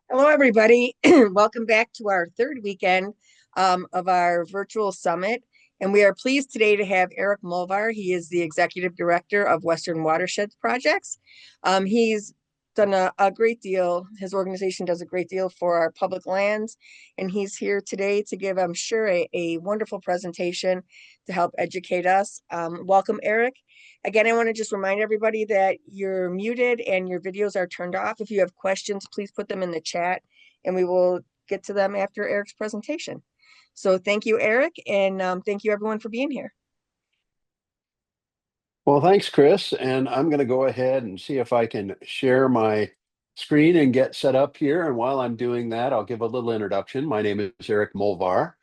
Hello, everybody. Welcome back to our third weekend of our virtual summit. And we are pleased today to have Erik Molvar. He is the executive director of Western Watersheds Projects. He's done a great deal. His organization does a great deal for our public lands. And he's here today to give, I'm sure, a wonderful presentation to help educate us. Welcome, Erik. Again, I want to just remind everybody that you're muted and your videos are turned off. If you have questions, please put them in the chat and we will get to them after Erik's presentation. So thank you, Erik, and thank you everyone for being here. Well, thanks, Chris. And I'm going to go ahead and see if I can share my screen and get set up here. And while I'm doing that, I'll give a little introduction. My name is Erik Molvar.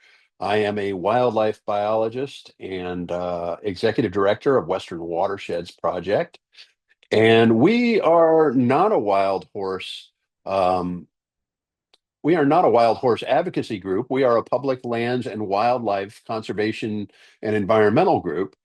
I am a wildlife biologist and executive director of Western Watersheds Project. And we are not a wild horse. Um, we are not a wild horse advocacy group. We are a public lands and wildlife conservation and environmental group.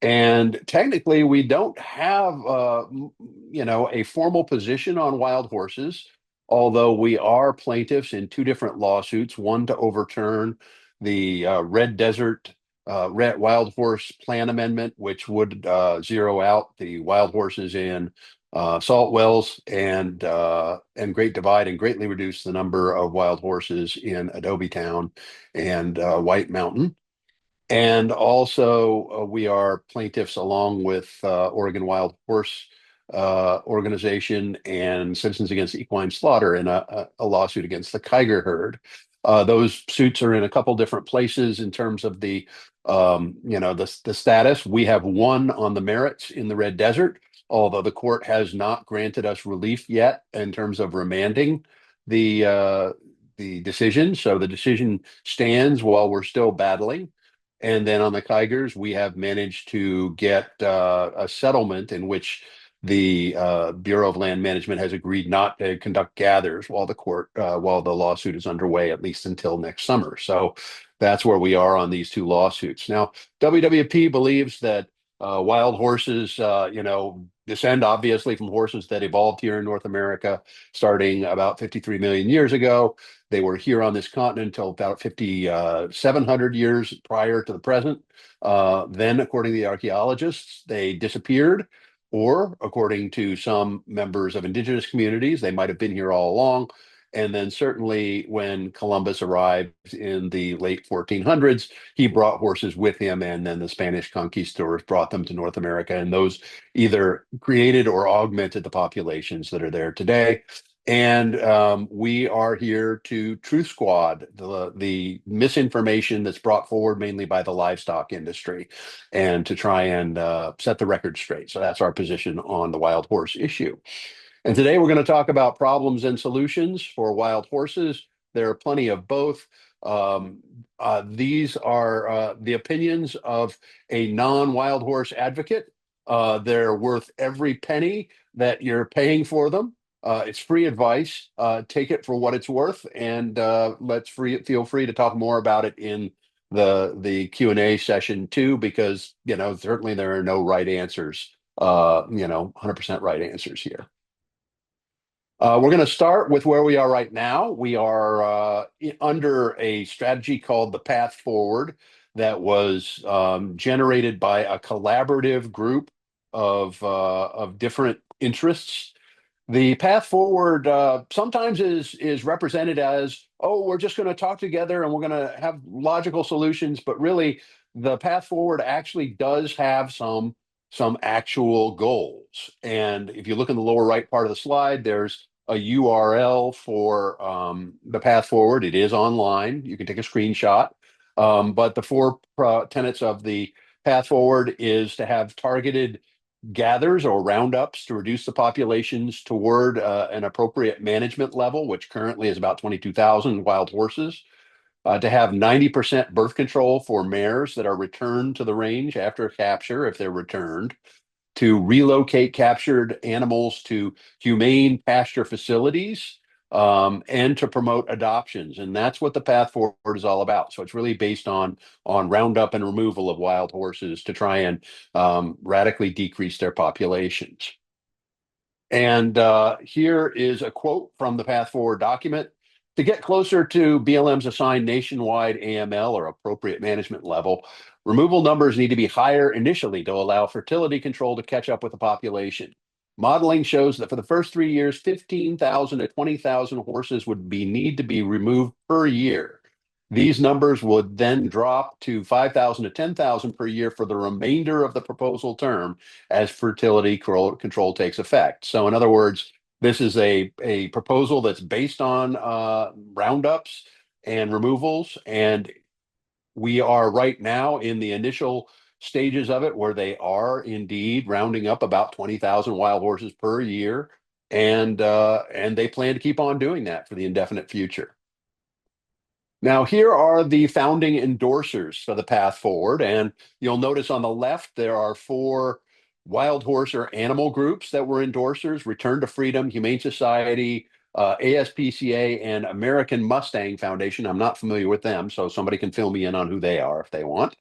And technically, we don't have, a formal position on wild horses, although we are plaintiffs in two different lawsuits, one to overturn the Red Desert Red Wild Horse Plan Amendment, which would zero out the wild horses in salt wells and Great Divide and greatly reduce the number of wild horses in Adobe Town and White Mountain. And also, we are plaintiffs along with Oregon Wild Horse Organization and Citizens Against Equine Slaughter in a lawsuit against the Kiger herd. Those suits are in a couple different places in terms of the status. We have won on the merits in the Red Desert, although the court has not granted us relief yet in terms of remanding the the decision. So the decision stands while we're still battling. And then on the Tigers, we have managed to get a settlement in which the Bureau of Land Management has agreed not to conduct gathers while the lawsuit is underway, at least until next summer. So that's where we are on these two lawsuits. Now, WWP believes that wild horses, descend obviously from horses that evolved here in North America starting about 53 million years ago. They were here on this continent until about 5,700 years prior to the present. Then, according to the archaeologists, they disappeared, or according to some members of indigenous communities, they might have been here all along. And then, certainly, when Columbus arrived in the late 1400s, he brought horses with him, and then the Spanish conquistadors brought them to North America, and those either created or augmented the populations that are there today. And we are here to truth squad the misinformation that's brought forward mainly by the livestock industry and to try and set the record straight. So that's our position on the wild horse issue. And today we're going to talk about problems and solutions for wild horses. There are plenty of both. These are the opinions of a non-wild horse advocate. They're worth every penny that you're paying for them. It's free advice. Take it for what it's worth, and feel free to talk more about it in the Q&A session too, because certainly there are no right answers. 100% right answers here. We're going to start with where we are right now. We are under a strategy called the Path Forward that was generated by a collaborative group of different interests. The path forward sometimes is represented as, oh, we're just going to talk together and we're going to have logical solutions, but really the path forward actually does have some actual goals. And if you look in the lower right part of the slide, there's a URL for the path forward. It is online. You can take a screenshot. But the four tenets of the path forward is to have targeted gathers or roundups to reduce the populations toward an appropriate management level, which currently is about 22,000 wild horses, to have 90% birth control for mares that are returned to the range after capture, if they're returned, to relocate captured animals to humane pasture facilities, and to promote adoptions. And that's what the path forward is all about. So it's really based on roundup and removal of wild horses to try and radically decrease their populations. And here is a quote from the Path Forward document. To get closer to BLM's assigned nationwide AML or appropriate management level, removal numbers need to be higher initially to allow fertility control to catch up with the population. Modeling shows that for the first 3 years, 15,000 to 20,000 horses would need to be removed per year. These numbers would then drop to 5,000 to 10,000 per year for the remainder of the proposal term as fertility control takes effect. So, in other words, this is a proposal that's based on roundups and removals, and we are right now in the initial stages of it where they are indeed rounding up about 20,000 wild horses per year, and they plan to keep on doing that for the indefinite future. Now, here are the founding endorsers for the path forward. And you'll notice on the left, there are four wild horse or animal groups that were endorsers: Return to Freedom, Humane Society, ASPCA, and American Mustang Foundation. I'm not familiar with them, so somebody can fill me in on who they are if they want.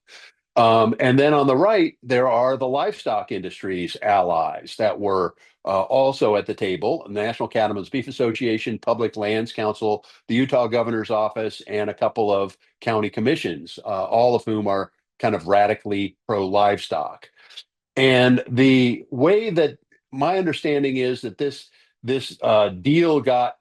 And then on the right, there are the livestock industry's allies that were also at the table: National Cattlemen's Beef Association, Public Lands Council, the Utah Governor's Office, and a couple of county commissions, all of whom are kind of radically pro livestock. And the way that my understanding is that this deal got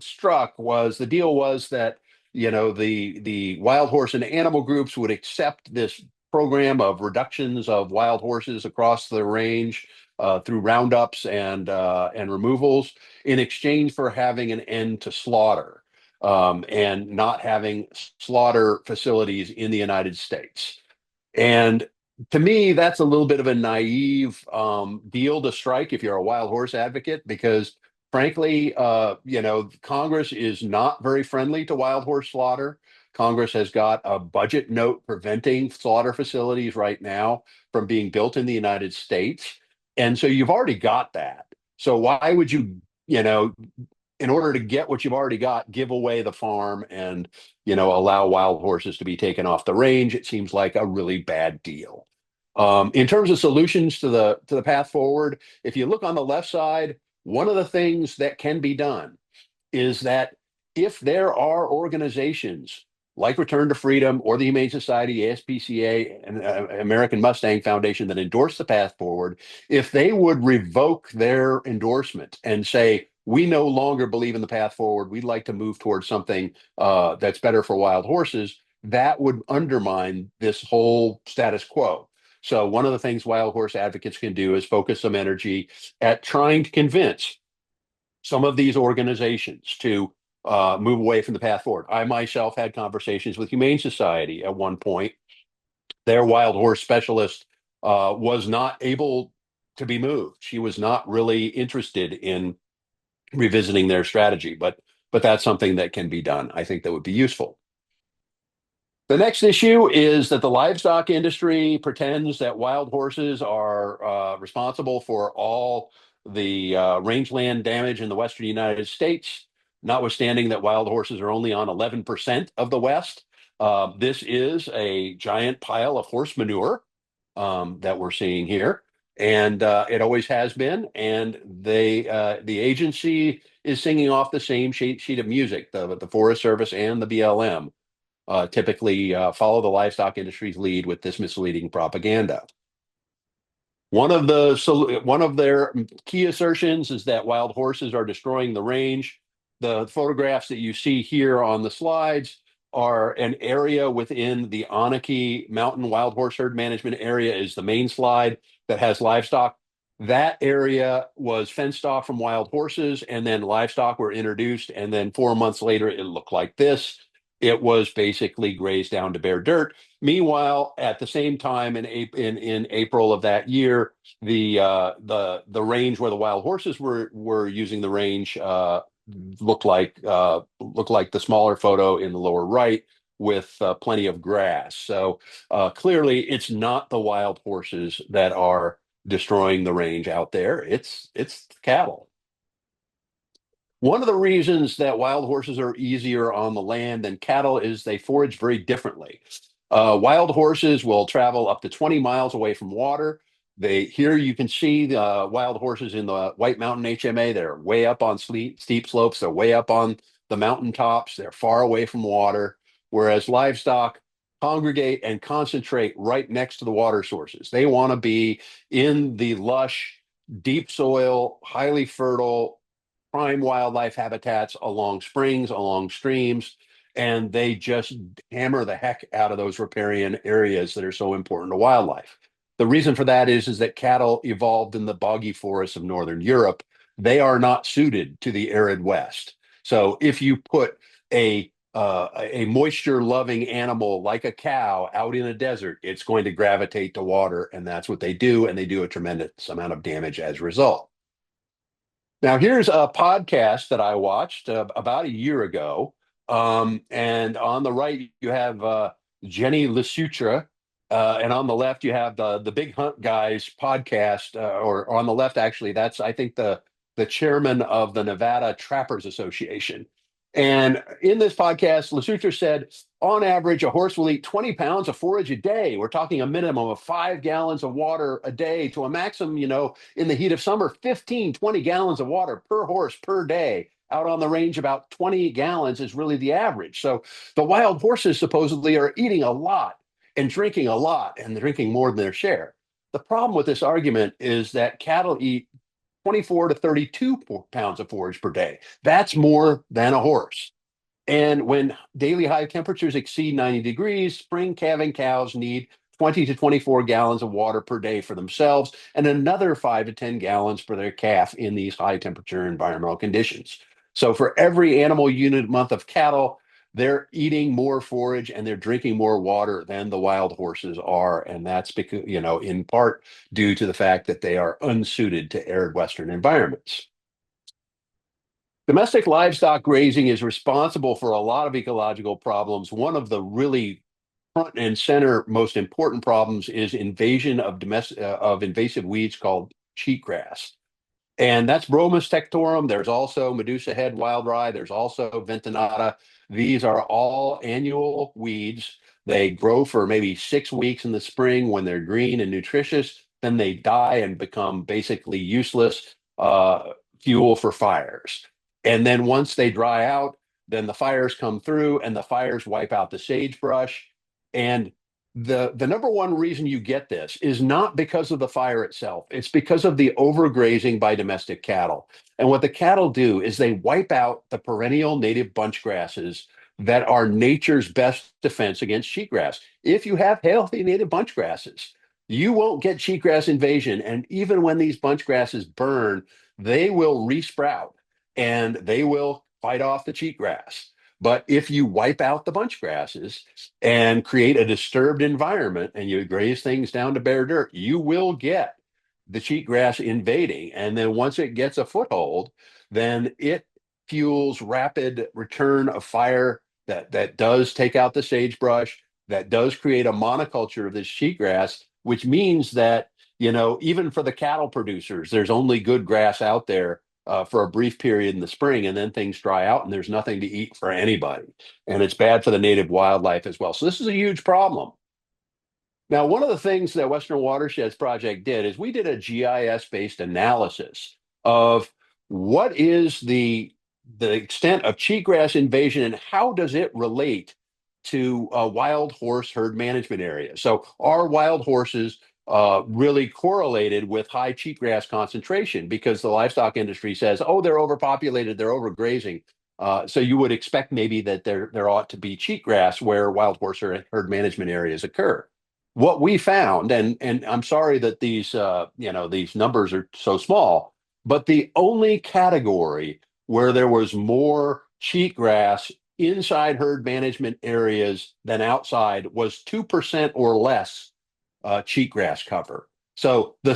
struck was the deal was that the wild horse and animal groups would accept this program of reductions of wild horses across the range through roundups and removals in exchange for having an end to slaughter and not having slaughter facilities in the United States. And to me, that's a little bit of a naive deal to strike if you're a wild horse advocate, because frankly, Congress is not very friendly to wild horse slaughter. Congress has got a budget note preventing slaughter facilities right now from being built in the United States. And so you've already got that. So why would you, you know, in order to get what you've already got, give away the farm and allow wild horses to be taken off the range? It seems like a really bad deal. In terms of solutions to the path forward, if you look on the left side, one of the things that can be done is that if there are organizations like Return to Freedom or the Humane Society, ASPCA, and American Mustang Foundation that endorse the path forward, if they would revoke their endorsement and say, we no longer believe in the path forward, we'd like to move towards something that's better for wild horses, that would undermine this whole status quo. So one of the things wild horse advocates can do is focus some energy at trying to convince some of these organizations to move away from the path forward. I myself had conversations with Humane Society at one point. Their wild horse specialist was not able to be moved. She was not really interested in revisiting their strategy, but that's something that can be done. I think that would be useful. The next issue is that the livestock industry pretends that wild horses are responsible for all the rangeland damage in the western United States, notwithstanding that wild horses are only on 11% of the West. This is a giant pile of horse manure that we're seeing here, and it always has been. And the agency is singing off the same sheet of music, the Forest Service and the BLM typically follow the livestock industry's lead with this misleading propaganda. One of their key assertions is that wild horses are destroying the range. The photographs that you see here on the slides are an area within the Anaki Mountain Wild Horse Herd Management Area is the main slide that has livestock. That area was fenced off from wild horses, and then livestock were introduced, and then 4 months later, it looked like this. It was basically grazed down to bare dirt. Meanwhile, at the same time, in April of that year, the range where the wild horses were using the range looked like the smaller photo in the lower right with plenty of grass. So clearly, it's not the wild horses that are destroying the range out there. It's cattle. One of the reasons that wild horses are easier on the land than cattle is they forage very differently. Wild horses will travel up to 20 miles away from water. They here you can see the wild horses in the White Mountain HMA. They're way up on steep slopes. They're way up on the mountain tops. They're far away from water, whereas livestock congregate and concentrate right next to the water sources. They want to be in the lush, deep soil, highly fertile, prime wildlife habitats along springs, along streams, and they just hammer the heck out of those riparian areas that are so important to wildlife. The reason for that is that cattle evolved in the boggy forests of northern Europe. They are not suited to the arid West. So if you put a moisture loving animal like a cow out in a desert, it's going to gravitate to water, and that's what they do, and they do a tremendous amount of damage as a result. Now, here's a podcast that I watched about a year ago. And on the right, you have Jenny Lesutre. And on the left, you have the Big Hunt Guys podcast. Or on the left, actually, that's, I think, the chairman of the Nevada Trappers Association. And in this podcast, Lesutre said, on average, a horse will eat 20 pounds of forage a day. We're talking a minimum of 5 gallons of water a day to a maximum, in the heat of summer, 15, 20 gallons of water per horse per day. Out on the range, about 20 gallons is really the average. So the wild horses supposedly are eating a lot and drinking a lot, and they're drinking more than their share. The problem with this argument is that cattle eat 24 to 32 pounds of forage per day. That's more than a horse. And when daily high temperatures exceed 90 degrees, spring calving cows need 20 to 24 gallons of water per day for themselves and another 5 to 10 gallons for their calf in these high temperature environmental conditions. So for every animal unit month of cattle, they're eating more forage and they're drinking more water than the wild horses are. And that's because, in part due to the fact that they are unsuited to arid Western environments. Domestic livestock grazing is responsible for a lot of ecological problems. One of the really front and center most important problems is invasion of invasive weeds called cheatgrass. And that's Bromus tectorum. There's also Medusa head wild rye. There's also ventinata. These are all annual weeds. They grow for maybe 6 weeks in the spring when they're green and nutritious. Then they die and become basically useless fuel for fires. And then once they dry out, then the fires come through and the fires wipe out the sagebrush. And the number one reason you get this is not because of the fire itself. It's because of the overgrazing by domestic cattle. And what the cattle do is they wipe out the perennial native bunch grasses that are nature's best defense against cheatgrass. If you have healthy native bunch grasses, you won't get cheatgrass invasion. And even when these bunch grasses burn, they will resprout and they will fight off the cheatgrass. But if you wipe out the bunch grasses and create a disturbed environment and you graze things down to bare dirt, you will get the cheatgrass invading. And then once it gets a foothold, then it fuels rapid return of fire that does take out the sagebrush, that does create a monoculture of this cheatgrass, which means that, even for the cattle producers, there's only good grass out there for a brief period in the spring, and then things dry out and there's nothing to eat for anybody. And it's bad for the native wildlife as well. So this is a huge problem. Now, one of the things that Western Watersheds Project did is we did a GIS-based analysis of what is the extent of cheatgrass invasion and how does it relate to wild horse herd management areas. So are wild horses really correlated with high cheatgrass concentration because the livestock industry says, oh, they're overpopulated, they're overgrazing. So you would expect maybe that there ought to be cheatgrass where wild horse herd management areas occur. What we found, and I'm sorry that these numbers are so small, but the only category where there was more cheatgrass inside herd management areas than outside was 2% or less cheatgrass cover. So the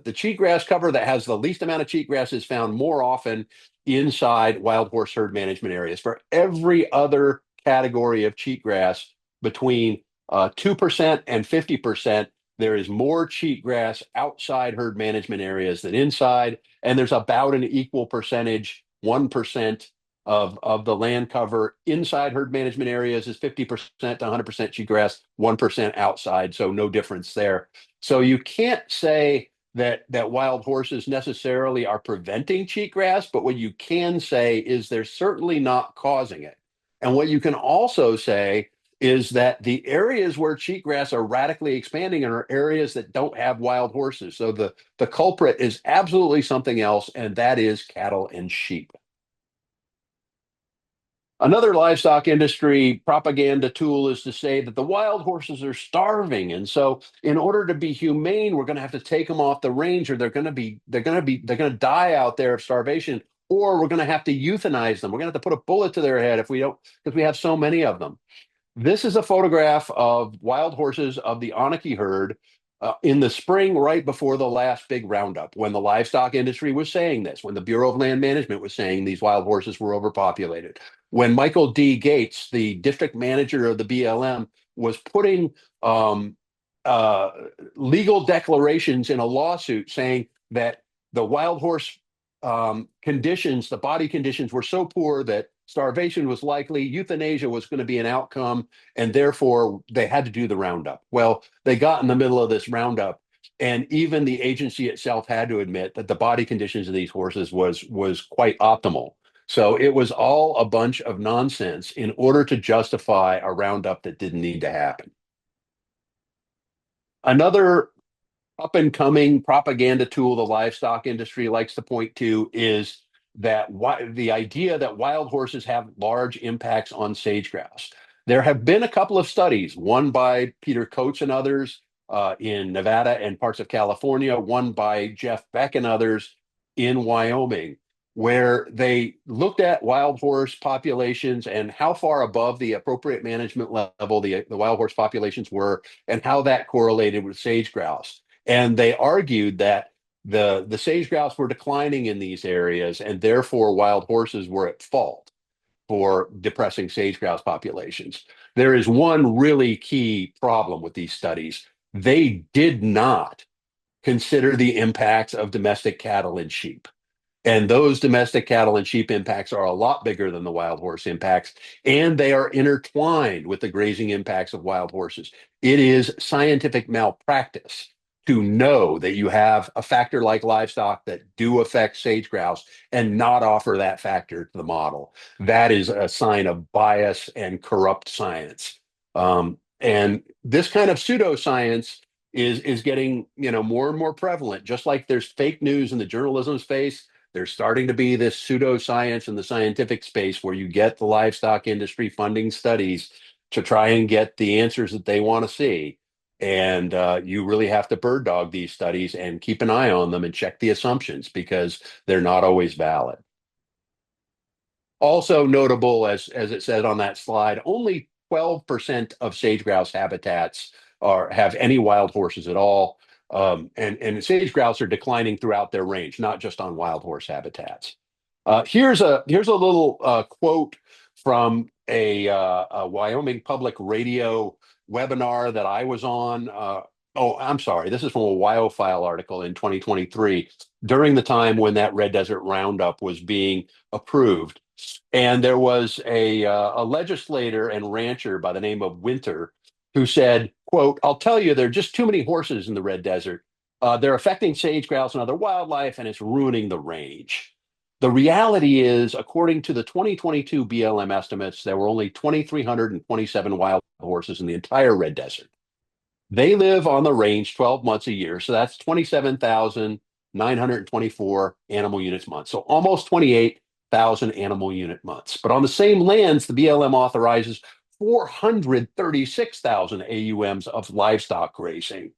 cheatgrass cover that has the least amount of cheatgrass is found more often inside wild horse herd management areas. For every other category of cheatgrass between 2% and 50%, there is more cheatgrass outside herd management areas than inside. And there's about an equal percentage, 1% of the land cover inside herd management areas is 50% to 100% cheatgrass, 1% outside, so no difference there. So you can't say that wild horses necessarily are preventing cheatgrass, but what you can say is they're certainly not causing it. And what you can also say is that the areas where cheatgrass are radically expanding are areas that don't have wild horses. So the culprit is absolutely something else, and that is cattle and sheep. Another livestock industry propaganda tool is to say that the wild horses are starving, and so in order to be humane, we're going to have to take them off the range, or they're going to die out there of starvation, or we're going to have to euthanize them. We're going to have to put a bullet to their head if we don't, because we have so many of them. This is a photograph of wild horses of the Aniki herd in the spring, right before the last big roundup, when the livestock industry was saying this, when the Bureau of Land Management was saying these wild horses were overpopulated, when Michael D. Gates, the district manager of the BLM, was putting um, uh, legal declarations in a lawsuit saying that the wild horse conditions, the body conditions were so poor that starvation was likely, euthanasia was going to be an outcome, and therefore they had to do the roundup. Well, they got in the middle of this roundup, and even the agency itself had to admit that the body conditions of these horses was quite optimal. So it was all a bunch of nonsense in order to justify a roundup that didn't need to happen. Another up and coming propaganda tool the livestock industry likes to point to is that the idea that wild horses have large impacts on sage grouse. There have been a couple of studies, one by Peter Coates and others in Nevada and parts of California, one by Jeff Beck and others in Wyoming, where they looked at wild horse populations and how far above the appropriate management level the wild horse populations were, and how that correlated with sage grouse. And they argued that the sage grouse were declining in these areas, and therefore wild horses were at fault for depressing sage grouse populations. There is one really key problem with these studies. They did not consider the impacts of domestic cattle and sheep. And those domestic cattle and sheep impacts are a lot bigger than the wild horse impacts, and they are intertwined with the grazing impacts of wild horses. It is scientific malpractice to know that you have a factor like livestock that do affect sage grouse and not offer that factor to the model. That is a sign of bias and corrupt science. And this kind of pseudoscience is getting more and more prevalent. Just like there's fake news in the journalism space, there's starting to be this pseudoscience in the scientific space where you get the livestock industry funding studies to try and get the answers that they want to see. And you really have to bird dog these studies and keep an eye on them and check the assumptions because they're not always valid. Also notable, as it said on that slide, only 12% of sage grouse habitats have any wild horses at all. And sage grouse are declining throughout their range, not just on wild horse habitats. Here's a little quote from a Wyoming Public Radio webinar that I was on. Oh, I'm sorry. This is from a WyoFile article in 2023 during the time when that Red Desert Roundup was being approved. And there was a legislator and rancher by the name of Winter who said, quote, "I'll tell you, there are just too many horses in the Red Desert. They're affecting sage grouse and other wildlife, and it's ruining the range." The reality is, according to the 2022 BLM estimates, there were only 2,327 wild horses in the entire Red Desert. They live on the range 12 months a year, so that's 27,924 animal units a month. So almost 28,000 animal unit months. But on the same lands, the BLM authorizes 436,000 AUMs of livestock grazing,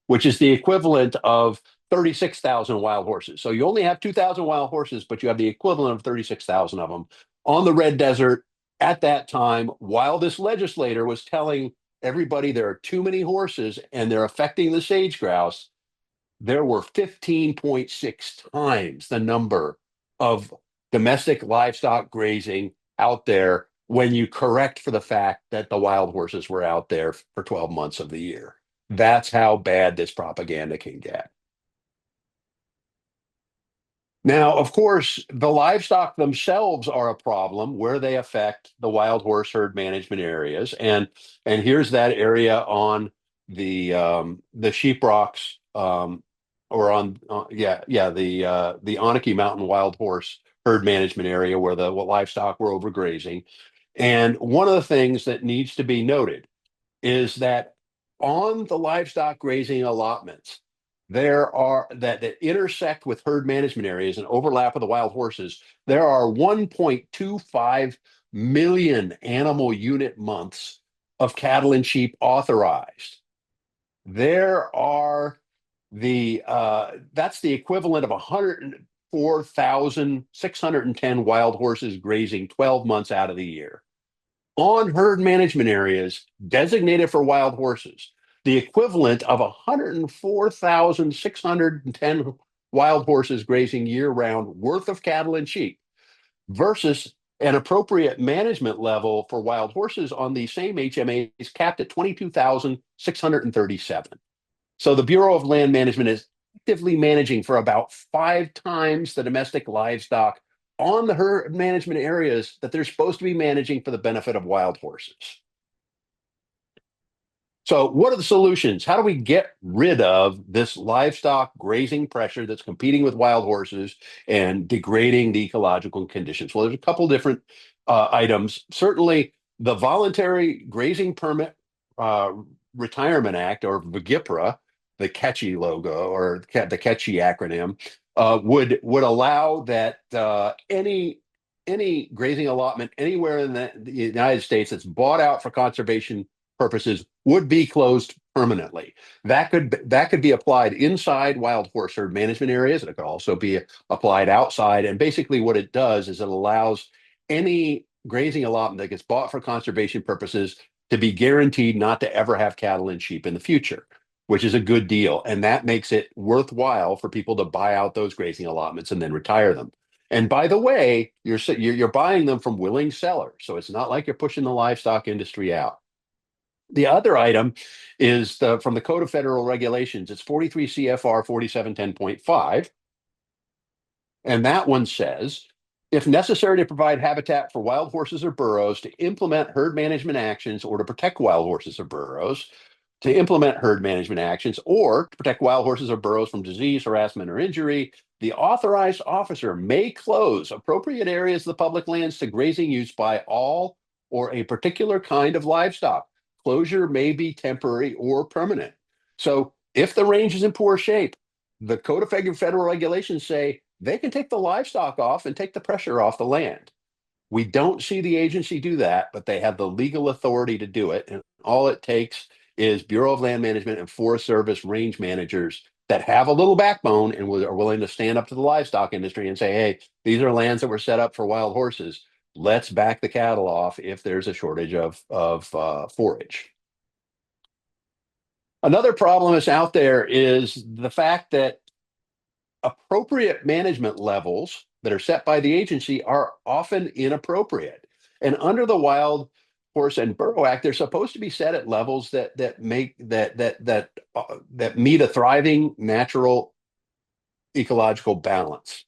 which is the equivalent of 36,000 wild horses. So you only have 2,000 wild horses, but you have the equivalent of 36,000 of them on the Red Desert at that time, while this legislator was telling everybody there are too many horses and they're affecting the sage grouse. There were 15.6 times the number of domestic livestock grazing out there when you correct for the fact that the wild horses were out there for 12 months of the year. That's how bad this propaganda can get. Now, of course, the livestock themselves are a problem where they affect the wild horse herd management areas, and here's that area on the Sheep Rocks, or on the Onaki Mountain wild horse herd management area where the livestock were overgrazing. And one of the things that needs to be noted is that on the livestock grazing allotments, there are that intersect with herd management areas and overlap with the wild horses. There are 1.25 million animal unit months of cattle and sheep authorized. There are the That's the equivalent of 104,610 wild horses grazing 12 months out of the year on herd management areas designated for wild horses, the equivalent of 104,610 wild horses grazing year round worth of cattle and sheep versus an appropriate management level for wild horses on the same HMA is capped at 22,637. So the Bureau of Land Management is actively managing for about 5 times the domestic livestock on the herd management areas that they're supposed to be managing for the benefit of wild horses. So, what are the solutions? How do we get rid of this livestock grazing pressure that's competing with wild horses and degrading the ecological conditions? Well, there's a couple different items. Certainly, the Voluntary Grazing Permit uh, Retirement Act, or VGIPRA, the catchy logo or the catchy acronym, would allow that any grazing allotment anywhere in the United States that's bought out for conservation purposes would be closed permanently. That could be applied inside wild horse herd management areas, and it could also be applied outside. And basically, what it does is it allows any grazing allotment that gets bought for conservation purposes to be guaranteed not to ever have cattle and sheep in the future, which is a good deal. And that makes it worthwhile for people to buy out those grazing allotments and then retire them. And by the way, you're buying them from willing sellers, so it's not like you're pushing the livestock industry out. The other item is from the Code of Federal Regulations. It's 43 CFR 4710.5. And that one says, if necessary to provide habitat for wild horses or burros, to implement herd management actions, or to protect wild horses or burros, to implement herd management actions, or to protect wild horses or burros from disease, harassment, or injury, the authorized officer may close appropriate areas of the public lands to grazing use by all or a particular kind of livestock. Closure may be temporary or permanent. So if the range is in poor shape, the Code of Federal Regulations say they can take the livestock off and take the pressure off the land. We don't see the agency do that, but they have the legal authority to do it. And all it takes is Bureau of Land Management and Forest Service range managers that have a little backbone and are willing to stand up to the livestock industry and say, hey, these are lands that were set up for wild horses. Let's back the cattle off if there's a shortage of forage. Another problem that's out there is the fact that appropriate management levels that are set by the agency are often inappropriate. And under the Wild Horse and Burro Act, they're supposed to be set at levels that meet a thriving natural ecological balance.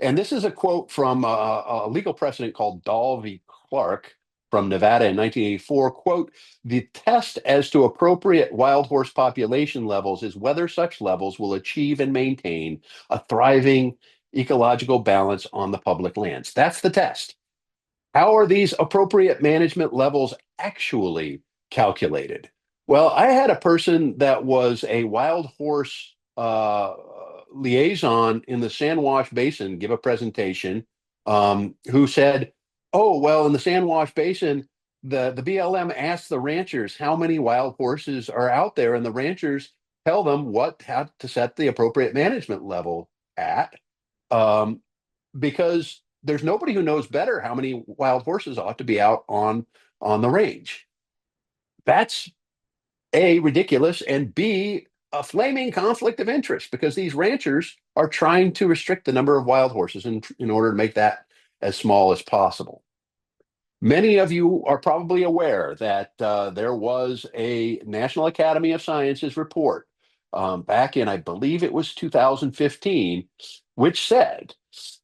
And this is a quote from a legal precedent called Dahl v. Clark from Nevada in 1984. Quote, the test as to appropriate wild horse population levels is whether such levels will achieve and maintain a thriving ecological balance on the public lands. That's the test. How are these appropriate management levels actually calculated? Well, I had a person that was a wild horse liaison in the San Wash Basin give a presentation, who said, oh, well, in the San Wash Basin, the BLM asked the ranchers how many wild horses are out there, and the ranchers tell them how to set the appropriate management level at. Um, because there's nobody who knows better how many wild horses ought to be out on the range. That's A, ridiculous, and B, a flaming conflict of interest, because these ranchers are trying to restrict the number of wild horses in order to make that as small as possible. Many of you are probably aware that there was a National Academy of Sciences report back in, I believe it was 2015, which said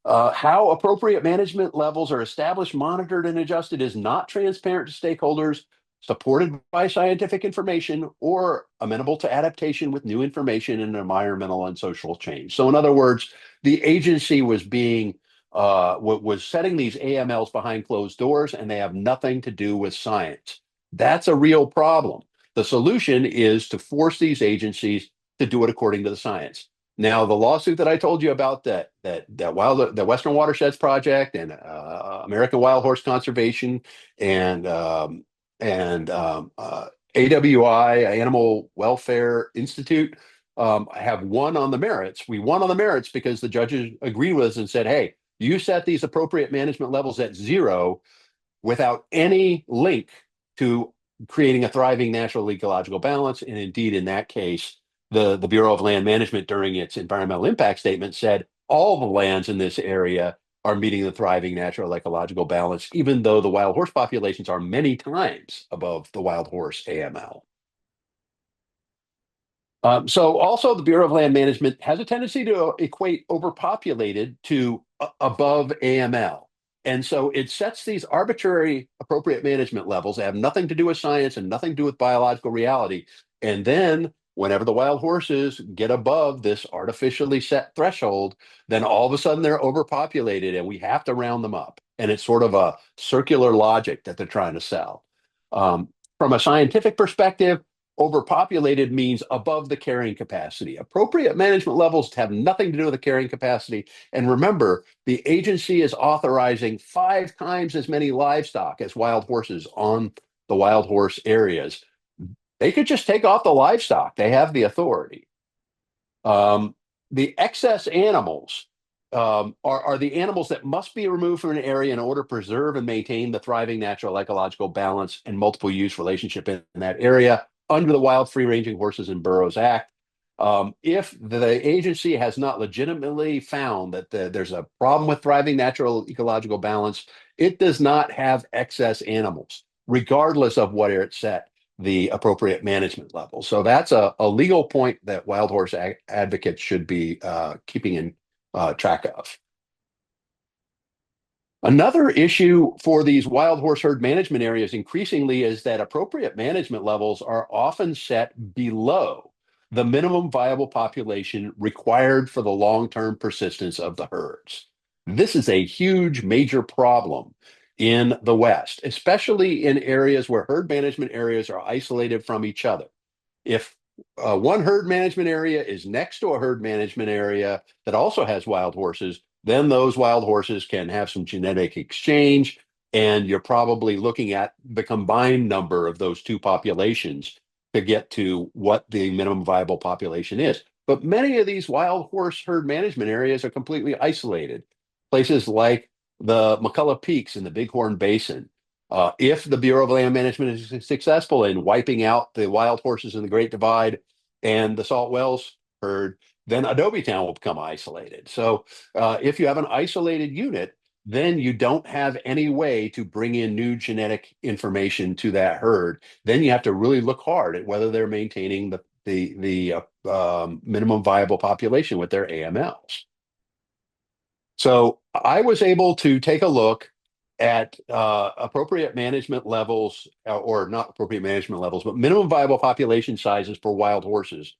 how appropriate management levels are established, monitored, and adjusted is not transparent to stakeholders, supported by scientific information, or amenable to adaptation with new information and environmental and social change. So, in other words, the agency was setting these AMLs behind closed doors, and they have nothing to do with science. That's a real problem. The solution is to force these agencies to do it according to the science. Now, the lawsuit that I told you about, the Western Watersheds Project and American Wild Horse Conservation and AWI, Animal Welfare Institute, have won on the merits. We won on the merits because the judges agreed with us and said, "Hey, you set these appropriate management levels at zero without any link to creating a thriving natural ecological balance." And indeed, in that case, the Bureau of Land Management, during its environmental impact statement, said all the lands in this area are meeting the thriving natural ecological balance, even though the wild horse populations are many times above the wild horse AML. So also the Bureau of Land Management has a tendency to equate overpopulated to above AML. And so it sets these arbitrary appropriate management levels that have nothing to do with science and nothing to do with biological reality. And then whenever the wild horses get above this artificially set threshold, then all of a sudden they're overpopulated and we have to round them up. And it's sort of a circular logic that they're trying to sell. From a scientific perspective, overpopulated means above the carrying capacity. Appropriate management levels have nothing to do with the carrying capacity. And remember, the agency is authorizing 5 times as many livestock as wild horses on the wild horse areas. They could just take off the livestock. They have the authority. The excess animals are the animals that must be removed from an area in order to preserve and maintain the thriving natural ecological balance and multiple use relationship in that area under the Wild Free Ranging Horses and Burros Act. If the agency has not legitimately found that there's a problem with thriving natural ecological balance, it does not have excess animals, regardless of where it's set the appropriate management level. So that's a legal point that wild horse advocates should be keeping in track of. Another issue for these wild horse herd management areas increasingly is that appropriate management levels are often set below the minimum viable population required for the long-term persistence of the herds. This is a huge major problem in the West, especially in areas where herd management areas are isolated from each other. If one herd management area is next to a herd management area that also has wild horses, then those wild horses can have some genetic exchange, and you're probably looking at the combined number of those two populations to get to what the minimum viable population is. But many of these wild horse herd management areas are completely isolated. Places like the McCullough Peaks in the Bighorn Basin. If the Bureau of Land Management is successful in wiping out the wild horses in the Great Divide and the Salt Wells herd, then Adobe Town will become isolated. So if you have an isolated unit, then you don't have any way to bring in new genetic information to that herd. Then you have to really look hard at whether they're maintaining the minimum viable population with their AMLs. So I was able to take a look at appropriate management levels, or not appropriate management levels, but minimum viable population sizes for wild horses.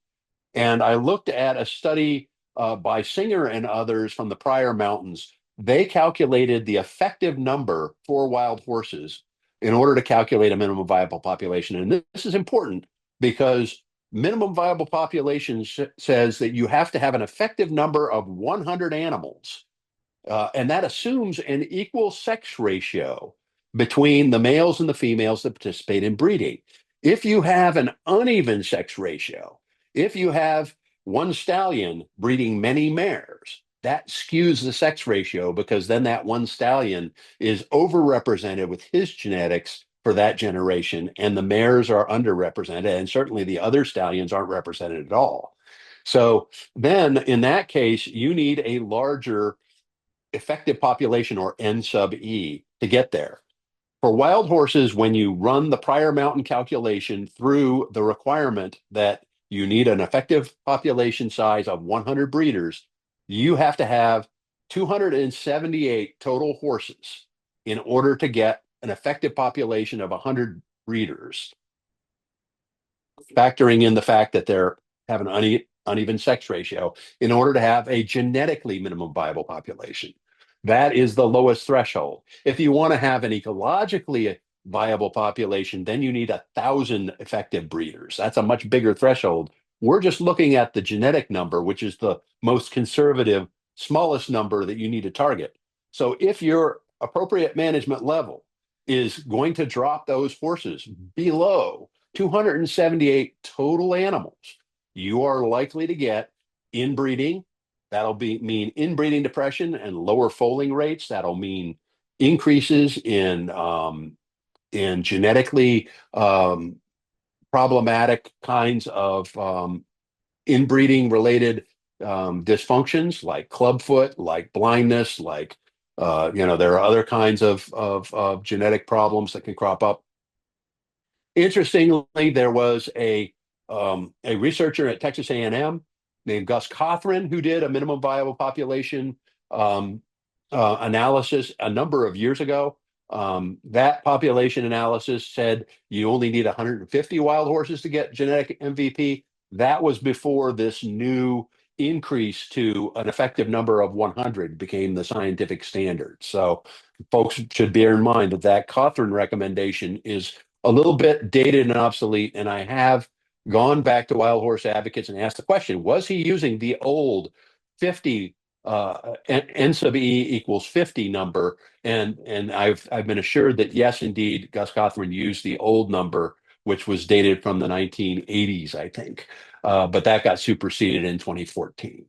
And I looked at a study by Singer and others from the Pryor Mountains. They calculated the effective number for wild horses in order to calculate a minimum viable population. And this is important because minimum viable population says that you have to have an effective number of 100 animals. And that assumes an equal sex ratio between the males and the females that participate in breeding. If you have an uneven sex ratio, if you have one stallion breeding many mares, that skews the sex ratio because then that one stallion is overrepresented with his genetics for that generation, and the mares are underrepresented, and certainly the other stallions aren't represented at all. So then in that case, you need a larger effective population, or N sub E, to get there. For wild horses, when you run the Pryor Mountain calculation through the requirement that you need an effective population size of 100 breeders. You have to have 278 total horses in order to get an effective population of 100 breeders, factoring in the fact that they're have an uneven sex ratio in order to have a genetically minimum viable population. That is the lowest threshold. If you want to have an ecologically viable population, then you need 1,000 effective breeders. That's a much bigger threshold. We're just looking at the genetic number, which is the most conservative, smallest number that you need to target. So if your appropriate management level is going to drop those horses below 278 total animals, you are likely to get inbreeding. That'll mean inbreeding depression and lower foaling rates. That'll mean increases in genetically problematic kinds of inbreeding related dysfunctions like clubfoot, like blindness, like there are other kinds of genetic problems that can crop up. Interestingly, there was a researcher at Texas A&M named Gus Cothran who did a minimum viable population um, analysis a number of years ago. That population analysis said you only need 150 wild horses to get genetic MVP. That was before this new increase to an effective number of 100 became the scientific standard. So folks should bear in mind that that Cawthron recommendation is a little bit dated and obsolete. And I have gone back to wild horse advocates and asked the question, was he using the old 50 N sub E equals 50 number? And I've been assured that yes, indeed, Gus Cothran used the old number, which was dated from the 1980s, I think. But that got superseded in 2014.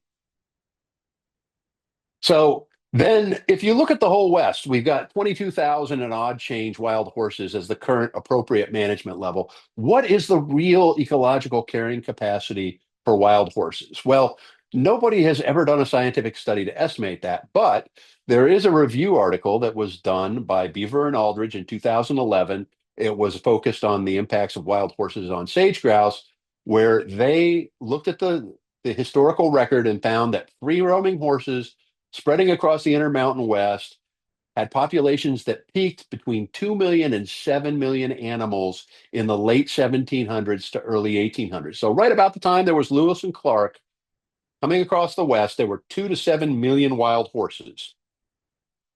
So then, if you look at the whole West, we've got 22,000 and odd change wild horses as the current appropriate management level. What is the real ecological carrying capacity for wild horses? Well, nobody has ever done a scientific study to estimate that, but there is a review article that was done by Beaver and Aldridge in 2011. It was focused on the impacts of wild horses on sage grouse, where they looked at the historical record and found that free roaming horses spreading across the Intermountain West, had populations that peaked between 2 million and 7 million animals in the late 1700s to early 1800s. So, right about the time there was Lewis and Clark coming across the West, there were 2 to 7 million wild horses.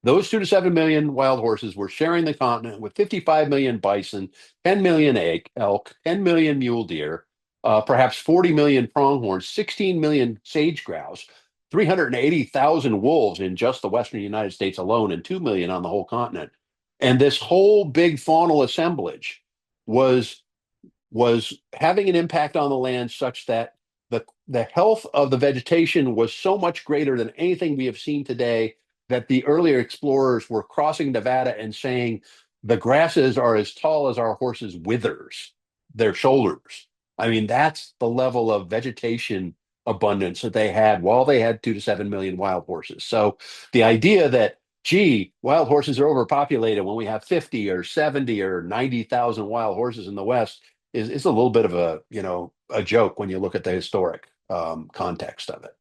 Those 2 to 7 million wild horses were sharing the continent with 55 million bison, 10 million elk, 10 million mule deer, perhaps 40 million pronghorns, 16 million sage grouse, 380,000 wolves in just the Western United States alone, and 2 million on the whole continent. And this whole big faunal assemblage was was having an impact on the land such that the health of the vegetation was so much greater than anything we have seen today that the earlier explorers were crossing Nevada and saying the grasses are as tall as our horses' withers, their shoulders. I mean, that's the level of vegetation abundance that they had while they had 2 to 7 million wild horses. So the idea that, gee, wild horses are overpopulated when we have 50 or 70 or 90,000 wild horses in the West is a little bit of a joke when you look at the historic context of it.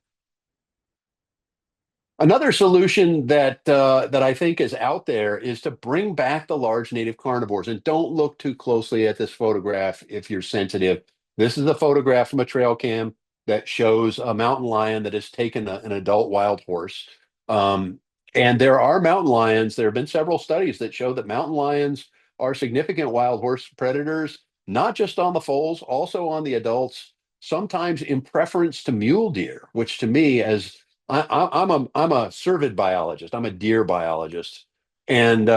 Another solution that I think is out there is to bring back the large native carnivores. And don't look too closely at this photograph if you're sensitive. This is a photograph from a trail cam that shows a mountain lion that has taken an adult wild horse. Um, and there are mountain lions. There have been several studies that show that mountain lions are significant wild horse predators, not just on the foals, also on the adults, sometimes in preference to mule deer, which to me, as I'm a cervid biologist. I'm a deer biologist, and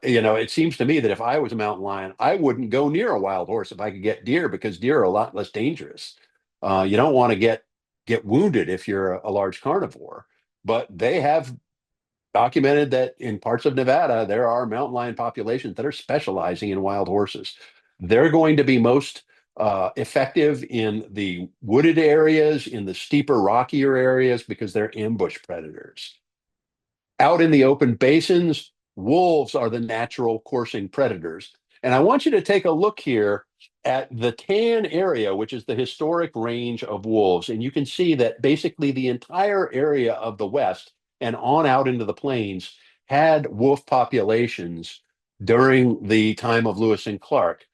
it seems to me that if I was a mountain lion, I wouldn't go near a wild horse if I could get deer because deer are a lot less dangerous. You don't want to get wounded if you're a large carnivore, but they have documented that in parts of Nevada there are mountain lion populations that are specializing in wild horses. They're going to be most effective in the wooded areas, in the steeper, rockier areas, because they're ambush predators. Out in the open basins, wolves are the natural coursing predators. And I want you to take a look here at the tan area, which is the historic range of wolves. And you can see that basically the entire area of the West and on out into the plains had wolf populations during the time of Lewis and Clark.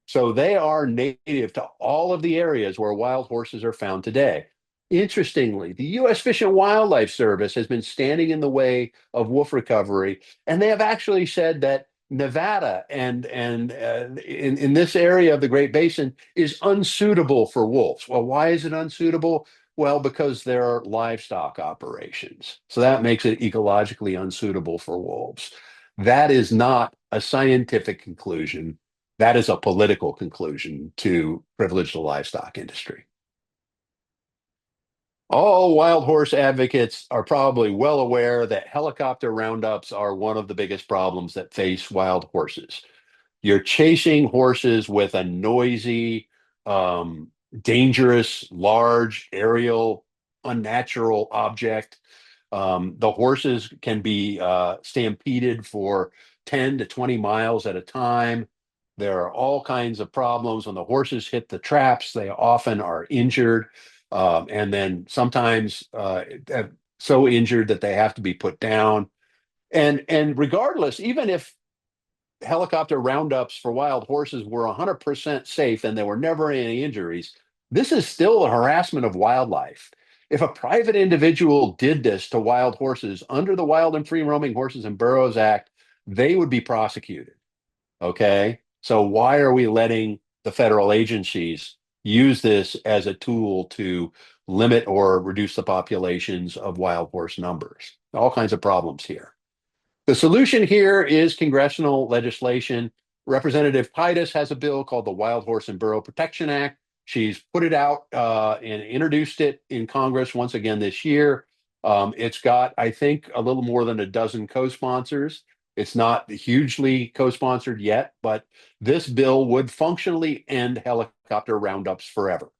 So they are native to all of the areas where wild horses are found today. Interestingly, the U.S. Fish and Wildlife Service has been standing in the way of wolf recovery, and they have actually said that Nevada and in this area of the Great Basin is unsuitable for wolves. Well, why is it unsuitable? Well, because there are livestock operations. So that makes it ecologically unsuitable for wolves. That is not a scientific conclusion. That is a political conclusion to privilege the livestock industry. All wild horse advocates are probably well aware that helicopter roundups are one of the biggest problems that face wild horses. You're chasing horses with a noisy, dangerous, large, aerial, unnatural object. The horses can be stampeded for 10 to 20 miles at a time. There are all kinds of problems. When the horses hit the traps, they often are injured, and then sometimes so injured that they have to be put down. And regardless, even if helicopter roundups for wild horses were 100% safe and there were never any injuries, this is still a harassment of wildlife. If a private individual did this to wild horses under the Wild and Free Roaming Horses and Burros Act, they would be prosecuted. Okay. So why are we letting the federal agencies use this as a tool to limit or reduce the populations of wild horse numbers? All kinds of problems here. The solution here is congressional legislation. Representative Titus has a bill called the Wild Horse and Burro Protection Act. She's put it out and introduced it in Congress once again this year. It's got, I think, a little more than a dozen co-sponsors. It's not hugely co-sponsored yet, but this bill would functionally end helicopter roundups forever.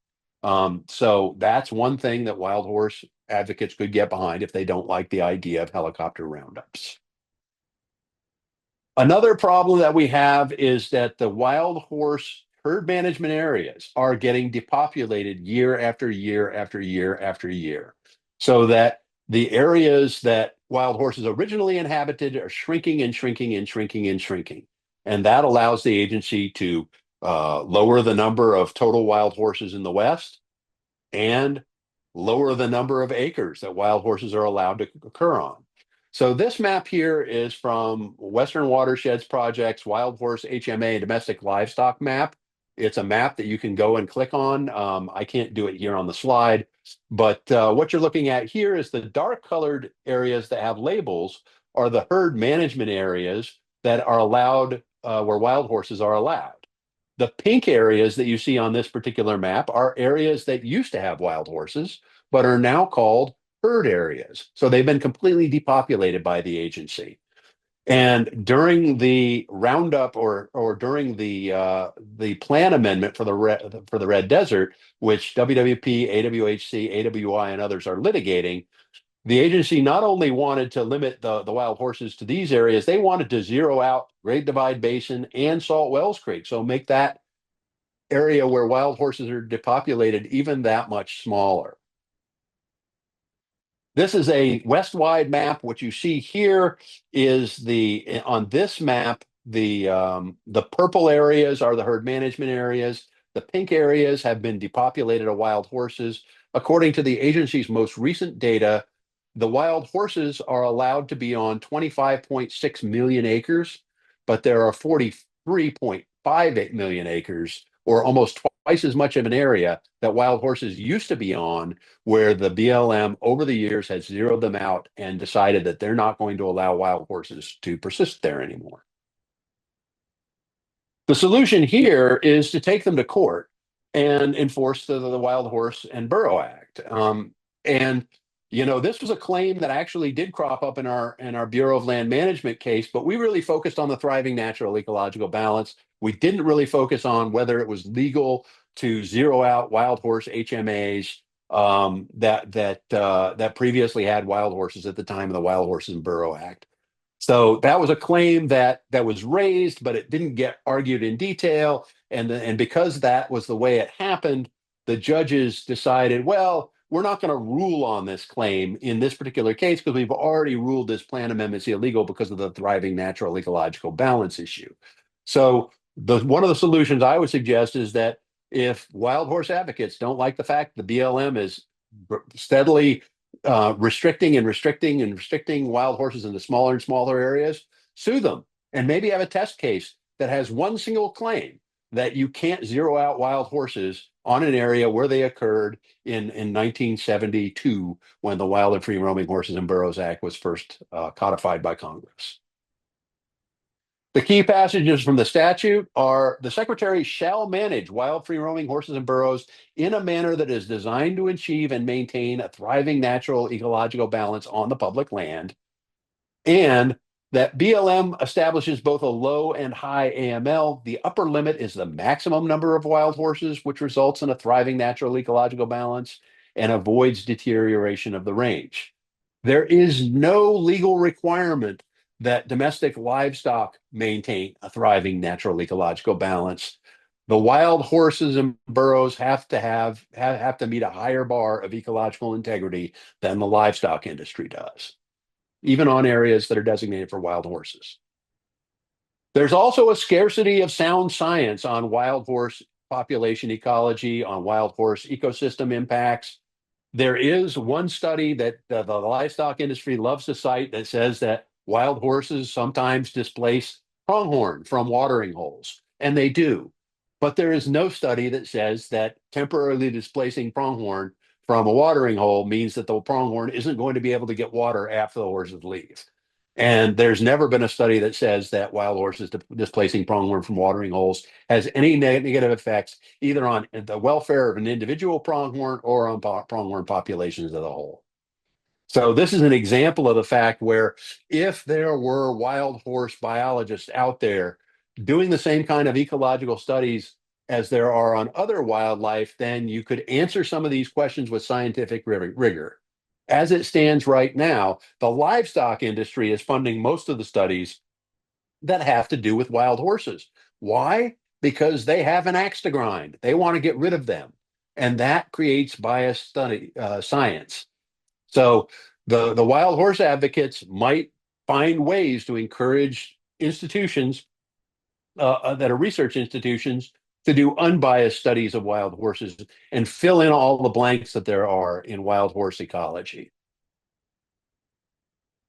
So that's one thing that wild horse advocates could get behind if they don't like the idea of helicopter roundups. Another problem that we have is that the wild horse herd management areas are getting depopulated year after year after year after year. So that the areas that wild horses originally inhabited are shrinking and shrinking and shrinking and shrinking. And that allows the agency to lower the number of total wild horses in the West and lower the number of acres that wild horses are allowed to occur on. So this map here is from Western Watersheds Project's Wild Horse HMA Domestic Livestock Map. It's a map that you can go and click on. I can't do it here on the slide, but what you're looking at here is the dark colored areas that have labels are the herd management areas that are allowed where wild horses are allowed. The pink areas that you see on this particular map are areas that used to have wild horses, but are now called herd areas. So they've been completely depopulated by the agency. And during the roundup or during the plan amendment for the Red Desert, which WWP, AWHC, AWI, and others are litigating, the agency not only wanted to limit the wild horses to these areas, they wanted to zero out Great Divide Basin and Salt Wells Creek. So make that area where wild horses are depopulated even that much smaller. This is a west-wide map. What you see here is on this map, the purple areas are the herd management areas. The pink areas have been depopulated of wild horses. According to the agency's most recent data, the wild horses are allowed to be on 25.6 million acres, but there are 43.58 million acres, or almost twice as much of an area that wild horses used to be on, where the BLM over the years has zeroed them out and decided that they're not going to allow wild horses to persist there anymore. The solution here is to take them to court and enforce the Wild Horse and Burro Act. And this was a claim that actually did crop up in our Bureau of Land Management case, but we really focused on the thriving natural ecological balance. We didn't really focus on whether it was legal to zero out wild horse HMAs that previously had wild horses at the time of the Wild Horses and Burro Act. So that was a claim that was raised, but it didn't get argued in detail. And because that was the way it happened, the judges decided, well, we're not going to rule on this claim in this particular case because we've already ruled this plan amendment illegal because of the thriving natural ecological balance issue. So one of the solutions I would suggest is that if wild horse advocates don't like the fact the BLM is steadily restricting and restricting and restricting wild horses into smaller and smaller areas, sue them and maybe have a test case that has one single claim that you can't zero out wild horses on an area where they occurred in 1972 when the Wild and Free Roaming Horses and Burros Act was first codified by Congress. The key passages from the statute are the secretary shall manage wild free roaming horses and burros in a manner that is designed to achieve and maintain a thriving natural ecological balance on the public land, and that BLM establishes both a low and high AML. The upper limit is the maximum number of wild horses, which results in a thriving natural ecological balance and avoids deterioration of the range. There is no legal requirement that domestic livestock maintain a thriving natural ecological balance. The wild horses and burros have to meet a higher bar of ecological integrity than the livestock industry does, even on areas that are designated for wild horses. There's also a scarcity of sound science on wild horse population ecology, on wild horse ecosystem impacts. There is one study that the livestock industry loves to cite that says that wild horses sometimes displace pronghorn from watering holes, and they do. But there is no study that says that temporarily displacing pronghorn from a watering hole means that the pronghorn isn't going to be able to get water after the horses leave. And there's never been a study that says that wild horses displacing pronghorn from watering holes has any negative effects either on the welfare of an individual pronghorn or on pronghorn populations as a whole. So this is an example of the fact where if there were wild horse biologists out there doing the same kind of ecological studies as there are on other wildlife, then you could answer some of these questions with scientific rigor. As it stands right now, the livestock industry is funding most of the studies that have to do with wild horses. Why? Because they have an axe to grind. They want to get rid of them. And that creates biased science. So the wild horse advocates might find ways to encourage institutions that are research institutions to do unbiased studies of wild horses and fill in all the blanks that there are in wild horse ecology.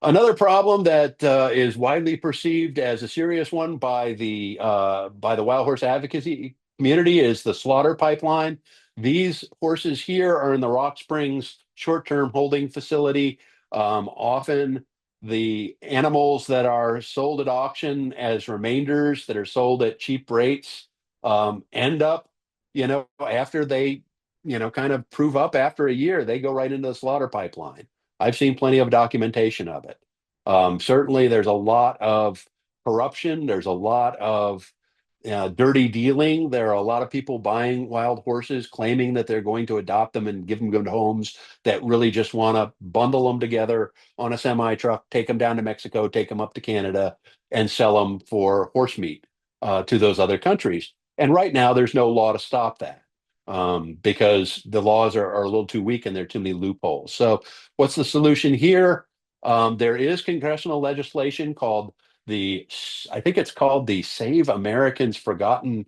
Another problem that is widely perceived as a serious one by the wild horse advocacy community is the slaughter pipeline. These horses here are in the Rock Springs short-term holding facility. Often the animals that are sold at auction as remainders that are sold at cheap rates end up, after they, kind of prove up after a year, they go right into the slaughter pipeline. I've seen plenty of documentation of it. Certainly, there's a lot of corruption. There's a lot of dirty dealing. There are a lot of people buying wild horses, claiming that they're going to adopt them and give them to homes that really just want to bundle them together on a semi truck, take them down to Mexico, take them up to Canada, and sell them for horse meat to those other countries. And right now, there's no law to stop that because the laws are a little too weak and there are too many loopholes. So, what's the solution here? There is congressional legislation called I think it's called the Save Americans Forgotten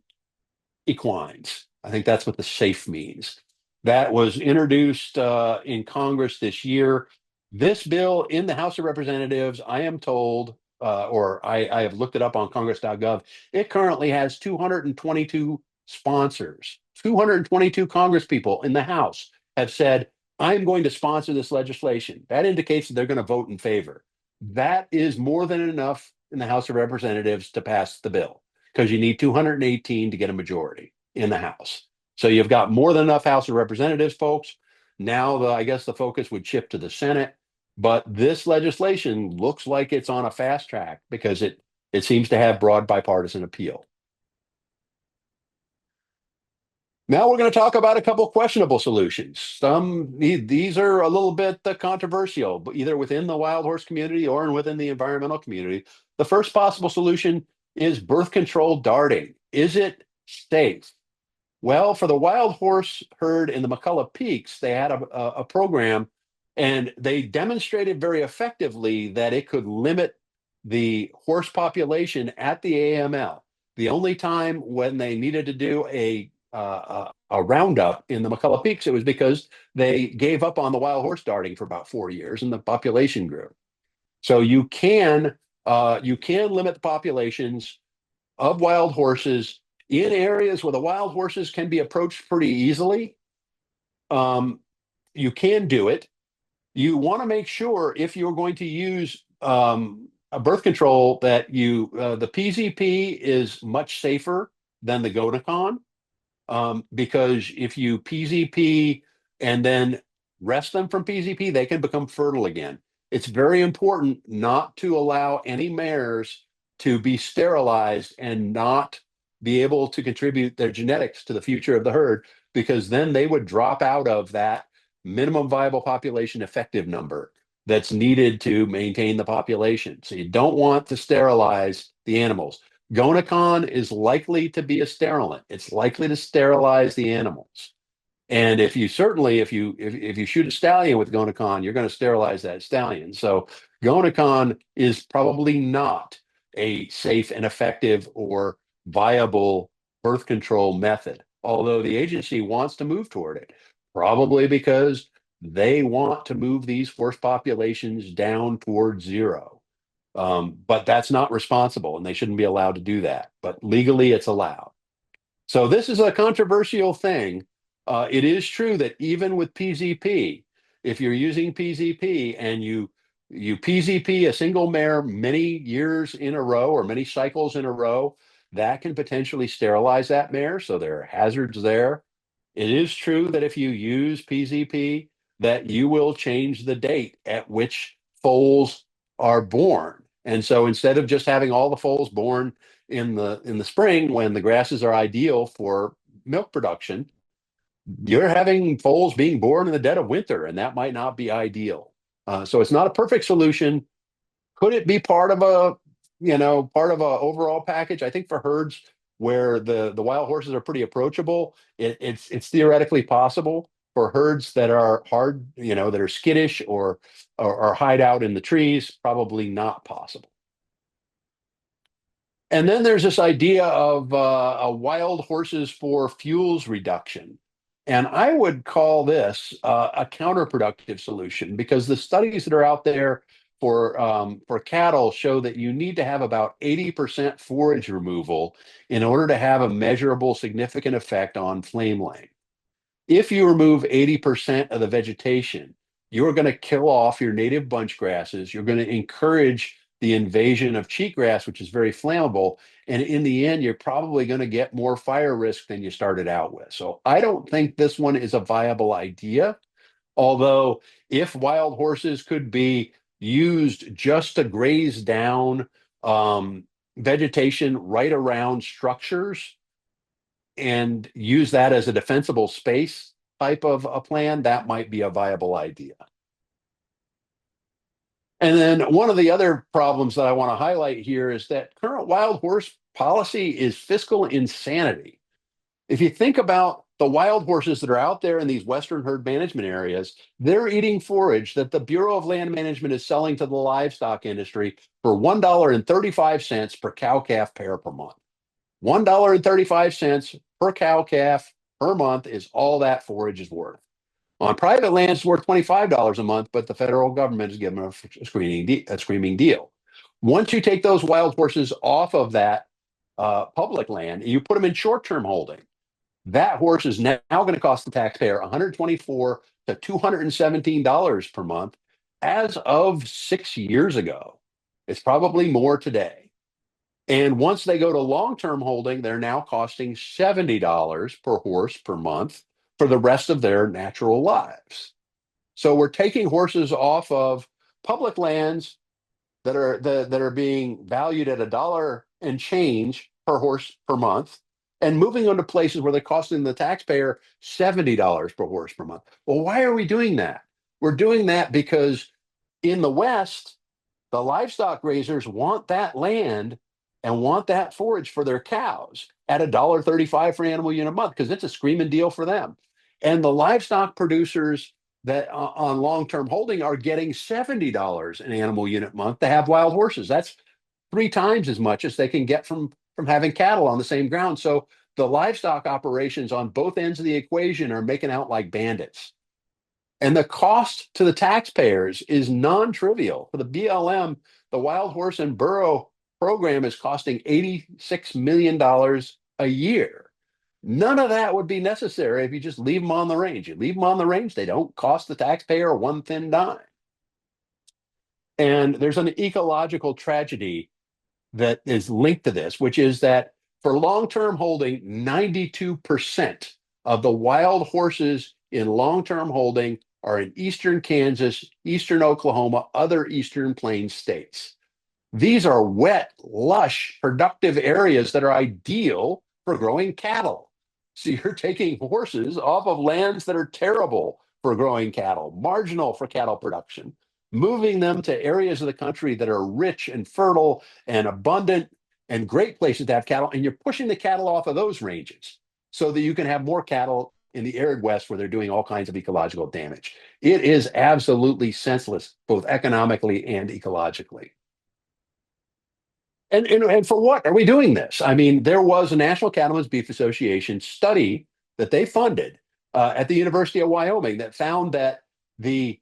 Equines. I think that's what the SAFE means. That was introduced in Congress this year. This bill in the House of Representatives, I am told, I have looked it up on congress.gov, it currently has 222 sponsors. 222 congresspeople in the House have said, I'm going to sponsor this legislation. That indicates that they're going to vote in favor. That is more than enough in the House of Representatives to pass the bill because you need 218 to get a majority in the House. So you've got more than enough House of Representatives, folks. Now, I guess the focus would shift to the Senate. But this legislation looks like it's on a fast track because it seems to have broad bipartisan appeal. Now we're going to talk about a couple questionable solutions. These are a little bit controversial, but either within the wild horse community or within the environmental community. The first possible solution is birth control darting. Is it safe? Well, for the wild horse herd in the McCullough Peaks, they had a program and they demonstrated very effectively that it could limit the horse population at the AML. The only time when they needed to do a roundup in the McCullough Peaks, it was because they gave up on the wild horse darting for about 4 years and the population grew. So you can limit the populations of wild horses in areas where the wild horses can be approached pretty easily. Um, you can do it. You want to make sure if you're going to use a birth control that the PZP is much safer than the Gonacon, because if you PZP and then rest them from PZP, they can become fertile again. It's very important not to allow any mares to be sterilized and not be able to contribute their genetics to the future of the herd, because then they would drop out of that minimum viable population effective number that's needed to maintain the population. So you don't want to sterilize the animals. Gonacon is likely to be a sterilant. It's likely to sterilize the animals. And if you certainly, if you shoot a stallion with Gonacon, you're going to sterilize that stallion. So Gonacon is probably not a safe and effective or viable birth control method, although the agency wants to move toward it, probably because they want to move these horse populations down towards zero. But that's not responsible, and they shouldn't be allowed to do that. But legally, it's allowed. So this is a controversial thing. It is true that even with PZP, if you're using PZP and you PZP a single mare many years in a row or many cycles in a row, that can potentially sterilize that mare. So there are hazards there. It is true that if you use PZP, that you will change the date at which foals are born. And so instead of just having all the foals born in the spring when the grasses are ideal for milk production, you're having foals being born in the dead of winter, and that might not be ideal. So it's not a perfect solution. Could it be part of part of a overall package? I think for herds where the wild horses are pretty approachable, it's theoretically possible. For herds that are hard, that are skittish or hide out in the trees, probably not possible. And then there's this idea of wild horses for fuels reduction. And I would call this a counterproductive solution, because the studies that are out there for cattle show that you need to have about 80% forage removal in order to have a measurable, significant effect on flame length. If you remove 80% of the vegetation, you're going to kill off your native bunch grasses. You're going to encourage the invasion of cheatgrass, which is very flammable. And in the end, you're probably going to get more fire risk than you started out with. So I don't think this one is a viable idea. Although, if wild horses could be used just to graze down vegetation right around structures, and use that as a defensible space type of a plan, that might be a viable idea. And then one of the other problems that I want to highlight here is that current wild horse policy is fiscal insanity. If you think about the wild horses that are out there in these Western herd management areas, they're eating forage that the Bureau of Land Management is selling to the livestock industry for $1.35 per cow calf pair per month. $1.35 per cow calf per month is all that forage is worth. On private land, it's worth $25 a month, but the federal government is giving a screaming deal. Once you take those wild horses off of that public land, you put them in short-term holding. That horse is now going to cost the taxpayer $124 to $217 per month as of 6 years ago. It's probably more today. And once they go to long-term holding, they're now costing $70 per horse per month for the rest of their natural lives. So we're taking horses off of public lands that are being valued at $1 and change per horse per month, and moving them to places where they're costing the taxpayer $70 per horse per month. Well, why are we doing that? We're doing that because in the West, the livestock raisers want that land and want that forage for their cows at $1.35 for animal unit a month because it's a screaming deal for them. And the livestock producers that on long-term holding are getting $70 an animal unit a month to have wild horses. That's 3 times as much as they can get from having cattle on the same ground. So the livestock operations on both ends of the equation are making out like bandits. And the cost to the taxpayers is non-trivial. For the BLM, the Wild Horse and Burro program is costing $86 million a year. None of that would be necessary if you just leave them on the range. You leave them on the range, they don't cost the taxpayer one thin dime. And there's an ecological tragedy that is linked to this, which is that for long-term holding, 92% of the wild horses in long-term holding are in eastern Kansas, eastern Oklahoma, other eastern plains states. These are wet, lush, productive areas that are ideal for growing cattle. So you're taking horses off of lands that are terrible for growing cattle, marginal for cattle production, moving them to areas of the country that are rich and fertile and abundant and great places to have cattle. And you're pushing the cattle off of those ranges so that you can have more cattle in the arid West where they're doing all kinds of ecological damage. It is absolutely senseless, both economically and ecologically. And for what are we doing this? I mean, there was a National Cattlemen's Beef Association study that they funded at the University of Wyoming that found that the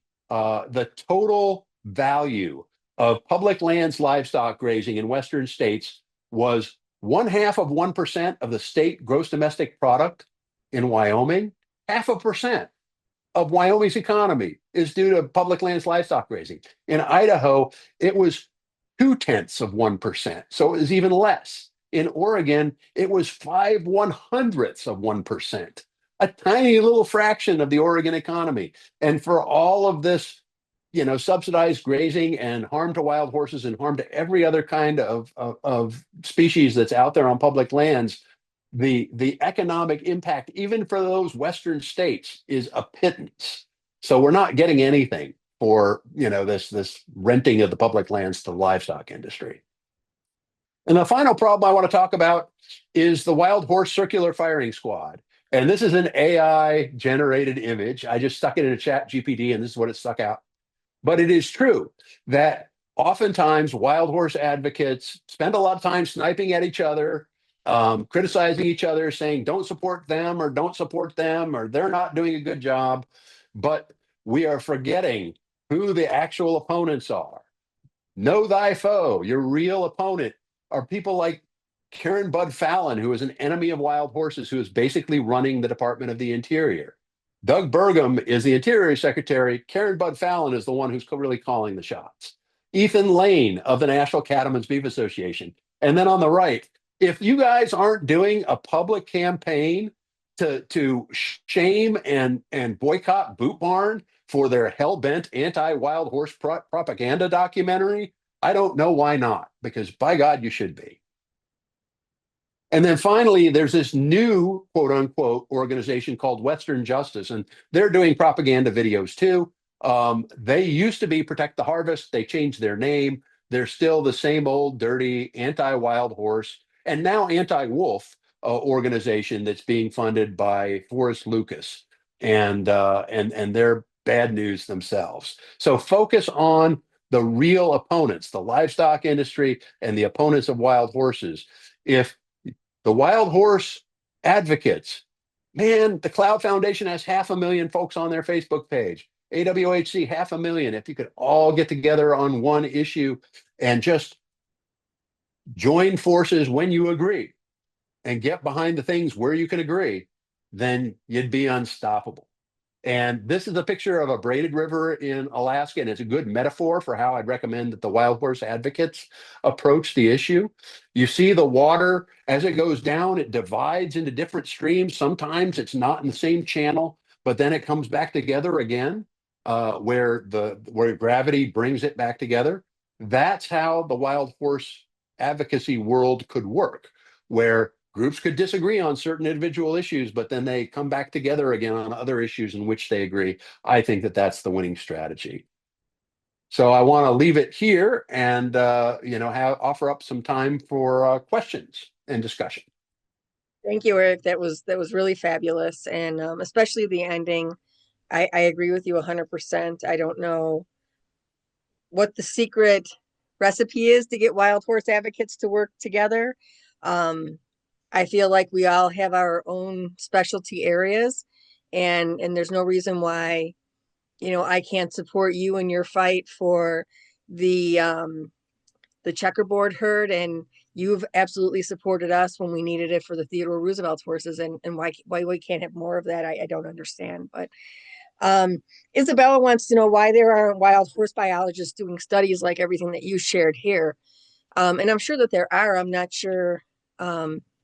total value of public lands livestock grazing in Western states was 0.5% of the state gross domestic product in Wyoming. 0.5% of Wyoming's economy is due to public lands livestock grazing. In Idaho, it was 0.2%. So it was even less. In Oregon, it was 0.05%, a tiny little fraction of the Oregon economy. And for all of this, subsidized grazing and harm to wild horses and harm to every other kind of species that's out there on public lands, the economic impact, even for those Western states, is a pittance. So we're not getting anything for this renting of the public lands to the livestock industry. And the final problem I want to talk about is the wild horse circular firing squad. And this is an AI generated image. I just stuck it in a chat GPT and this is what it stuck out. But it is true that oftentimes wild horse advocates spend a lot of time sniping at each other, criticizing each other, saying don't support them or they're not doing a good job. But we are forgetting who the actual opponents are. Know thy foe. Your real opponent are people like Karen Bud Fallon, who is an enemy of wild horses, who is basically running the Department of the Interior. Doug Burgum is the Interior Secretary. Karen Bud Fallon is the one who's really calling the shots. Ethan Lane of the National Cattlemen's Beef Association. And then on the right, if you guys aren't doing a public campaign to shame and boycott Boot Barn for their hell-bent anti-wild horse propaganda documentary, I don't know why not, because by God, you should be. And then finally, there's this new quote unquote organization called Western Justice, and they're doing propaganda videos too. They used to be Protect the Harvest. They changed their name. They're still the same old dirty anti-wild horse and now anti-wolf organization that's being funded by Forrest Lucas, and they're bad news themselves. So focus on the real opponents, the livestock industry, and the opponents of wild horses. If the wild horse advocates, man, the Cloud Foundation has 500,000 folks on their Facebook page. AWHC, 500,000. If you could all get together on one issue and just join forces when you agree and get behind the things where you can agree, then you'd be unstoppable. And this is a picture of a braided river in Alaska, and it's a good metaphor for how I'd recommend that the wild horse advocates approach the issue. You see the water as it goes down, it divides into different streams. Sometimes it's not in the same channel, but then it comes back together again, where gravity brings it back together. That's how the wild horse advocacy world could work, where Groups could disagree on certain individual issues, but then they come back together again on other issues in which they agree. I think that that's the winning strategy. So I want to leave it here and offer up some time for questions and discussion. Thank you, Eric. That was really fabulous, and especially the ending. I agree with you 100%. I don't know what the secret recipe is to get wild horse advocates to work together. Um, I feel like we all have our own specialty areas, and there's no reason why, I can't support you in your fight for the checkerboard herd, and you've absolutely supported us when we needed it for the Theodore Roosevelt horses, and why we can't have more of that, I don't understand. But um, Isabella wants to know why there aren't wild horse biologists doing studies like everything that you shared here. And I'm sure that there are. I'm not sure.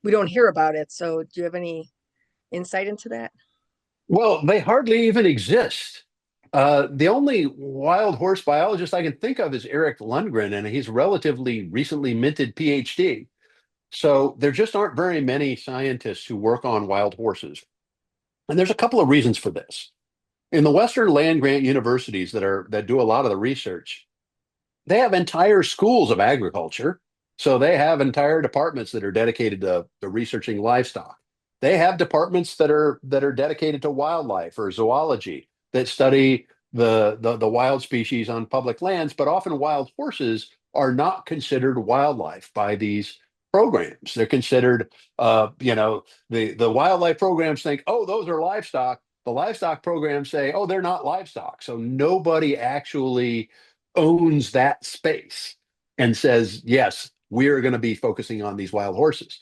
We don't hear about it. So do you have any insight into that? Well, they hardly even exist. The only wild horse biologist I can think of is Erik Lundgren, and he's relatively recently minted PhD. So there just aren't very many scientists who work on wild horses. And there's a couple of reasons for this. In the Western land grant universities that do a lot of the research, they have entire schools of agriculture. So they have entire departments that are dedicated to researching livestock. They have departments that are dedicated to wildlife or zoology that study the wild species on public lands, but often wild horses are not considered wildlife by these programs. They're considered, the wildlife programs think, oh, those are livestock. The livestock programs say, oh, they're not livestock. So nobody actually owns that space and says, yes, we're going to be focusing on these wild horses.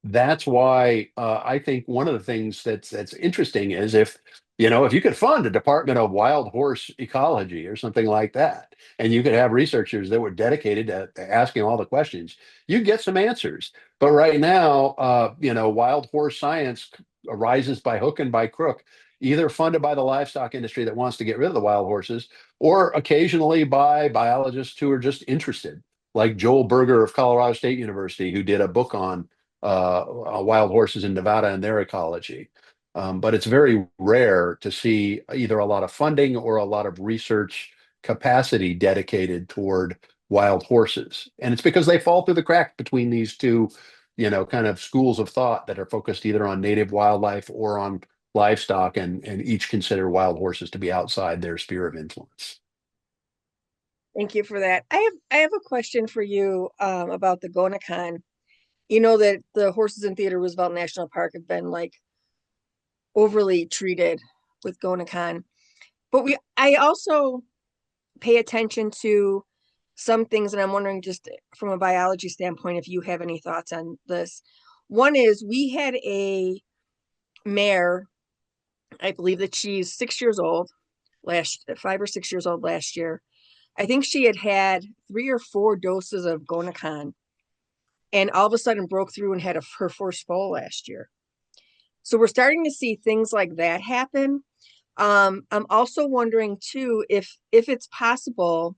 That's why I think one of the things that's interesting is if you could fund a department of wild horse ecology or something like that, and you could have researchers that were dedicated to asking all the questions, you'd get some answers. But right now, wild horse science arises by hook and by crook, either funded by the livestock industry that wants to get rid of the wild horses, or occasionally by biologists who are just interested, like Joel Berger of Colorado State University, who did a book on wild horses in Nevada and their ecology. But it's very rare to see either a lot of funding or a lot of research capacity dedicated toward wild horses. And it's because they fall through the crack between these two, kind of schools of thought that are focused either on native wildlife or on livestock and each consider wild horses to be outside their sphere of influence. Thank you for that. I have a question for you about the Gonacon. You know that the horses in Theodore Roosevelt National Park have been like overly treated with Gonacon. But I also pay attention to some things, and I'm wondering just from a biology standpoint if you have any thoughts on this. One is we had a mare, I believe that she's 6 years old, 5 or 6 years old last year. I think she had had 3 or 4 doses of Gonacon, and all of a sudden broke through and had her first foal last year. So we're starting to see things like that happen. I'm also wondering too if it's possible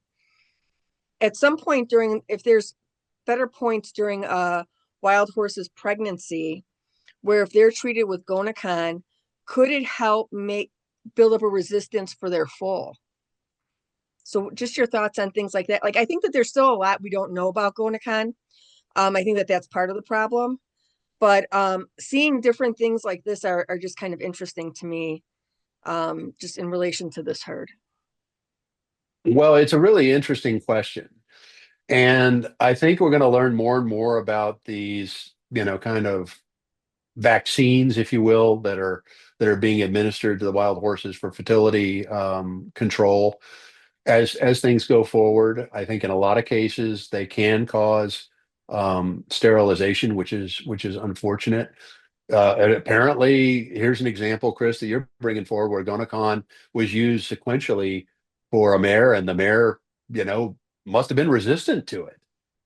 at some point during, if there's better points during a wild horse's pregnancy, where if they're treated with Gonacon, could it help build up a resistance for their foal? So just your thoughts on things like that. Like I think that there's still a lot we don't know about Gonacon. I think that that's part of the problem. But seeing different things like this are just kind of interesting to me, just in relation to this herd. Well, it's a really interesting question. And I think we're going to learn more and more about these, kind of vaccines, if you will, that are being administered to the wild horses for fertility control as things go forward. I think in a lot of cases they can cause sterilization, which is unfortunate. And apparently, here's an example, Chris, that you're bringing forward where Gonacon was used sequentially for a mare, and the mare, must have been resistant to it,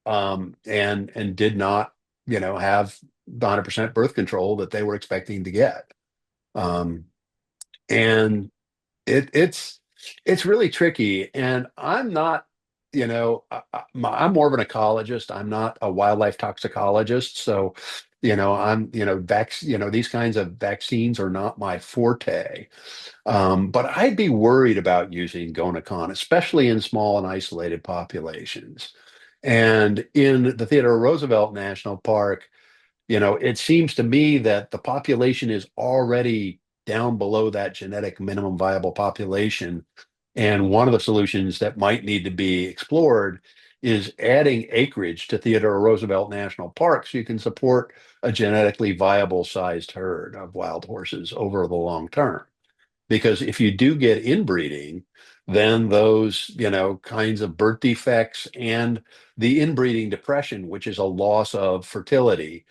and did not, have the 100% birth control that they were expecting to get. Um, and it's really tricky. And I'm not, I'm more of an ecologist. I'm not a wildlife toxicologist. So these kinds of vaccines are not my forte. But I'd be worried about using Gonacon, especially in small and isolated populations. And in the Theodore Roosevelt National Park, it seems to me that the population is already down below that genetic minimum viable population. And one of the solutions that might need to be explored is adding acreage to Theodore Roosevelt National Park so you can support a genetically viable sized herd of wild horses over the long term. Because if you do get inbreeding, then those, kinds of birth defects and the inbreeding depression, which is a loss of fertility,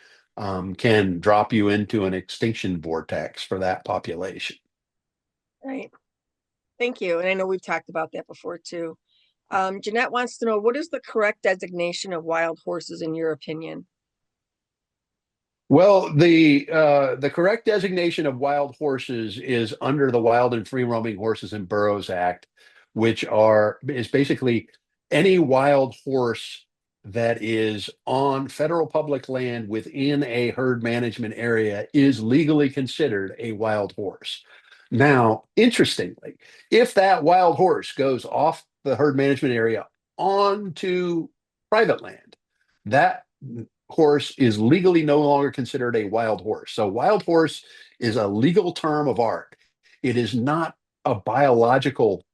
can drop you into an extinction vortex for that population. Right. Thank you. And I know we've talked about that before too. Jeanette wants to know, what is the correct designation of wild horses in your opinion? Well, the correct designation of wild horses is under the Wild and Free Roaming Horses and Burros Act, which is basically any wild horse that is on federal public land within a herd management area is legally considered a wild horse. Now, interestingly, if that wild horse goes off the herd management area onto private land, that horse is legally no longer considered a wild horse. So, wild horse is a legal term of art. It is not a biological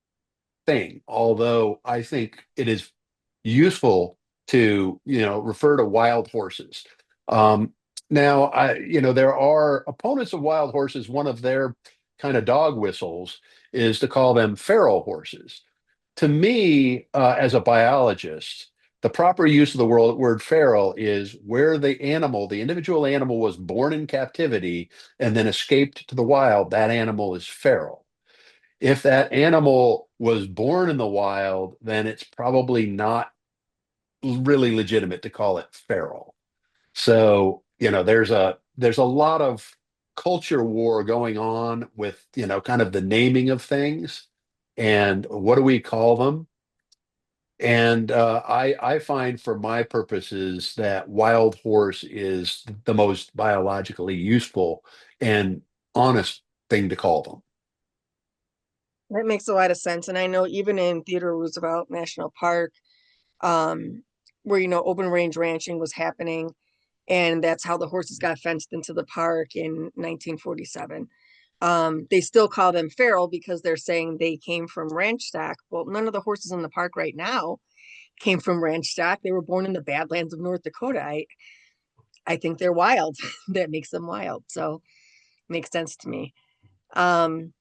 thing, although I think it is useful to, refer to wild horses. Um, Now, there are opponents of wild horses. One of their kind of dog whistles is to call them feral horses. To me, as a biologist, the proper use of the word feral is where the individual animal was born in captivity and then escaped to the wild, that animal is feral. If that animal was born in the wild, then it's probably not really legitimate to call it feral. So, there's a lot of culture war going on with, kind of the naming of things and what do we call them? And I find for my purposes that wild horse is the most biologically useful and honest thing to call them. That makes a lot of sense. And I know even in Theodore Roosevelt National Park, um, where, open range ranching was happening, and that's how the horses got fenced into the park in 1947. They still call them feral because they're saying they came from ranch stock. Well, none of the horses in the park right now came from ranch stock. They were born in the Badlands of North Dakota. I think they're wild. That makes them wild. So makes sense to me. Um,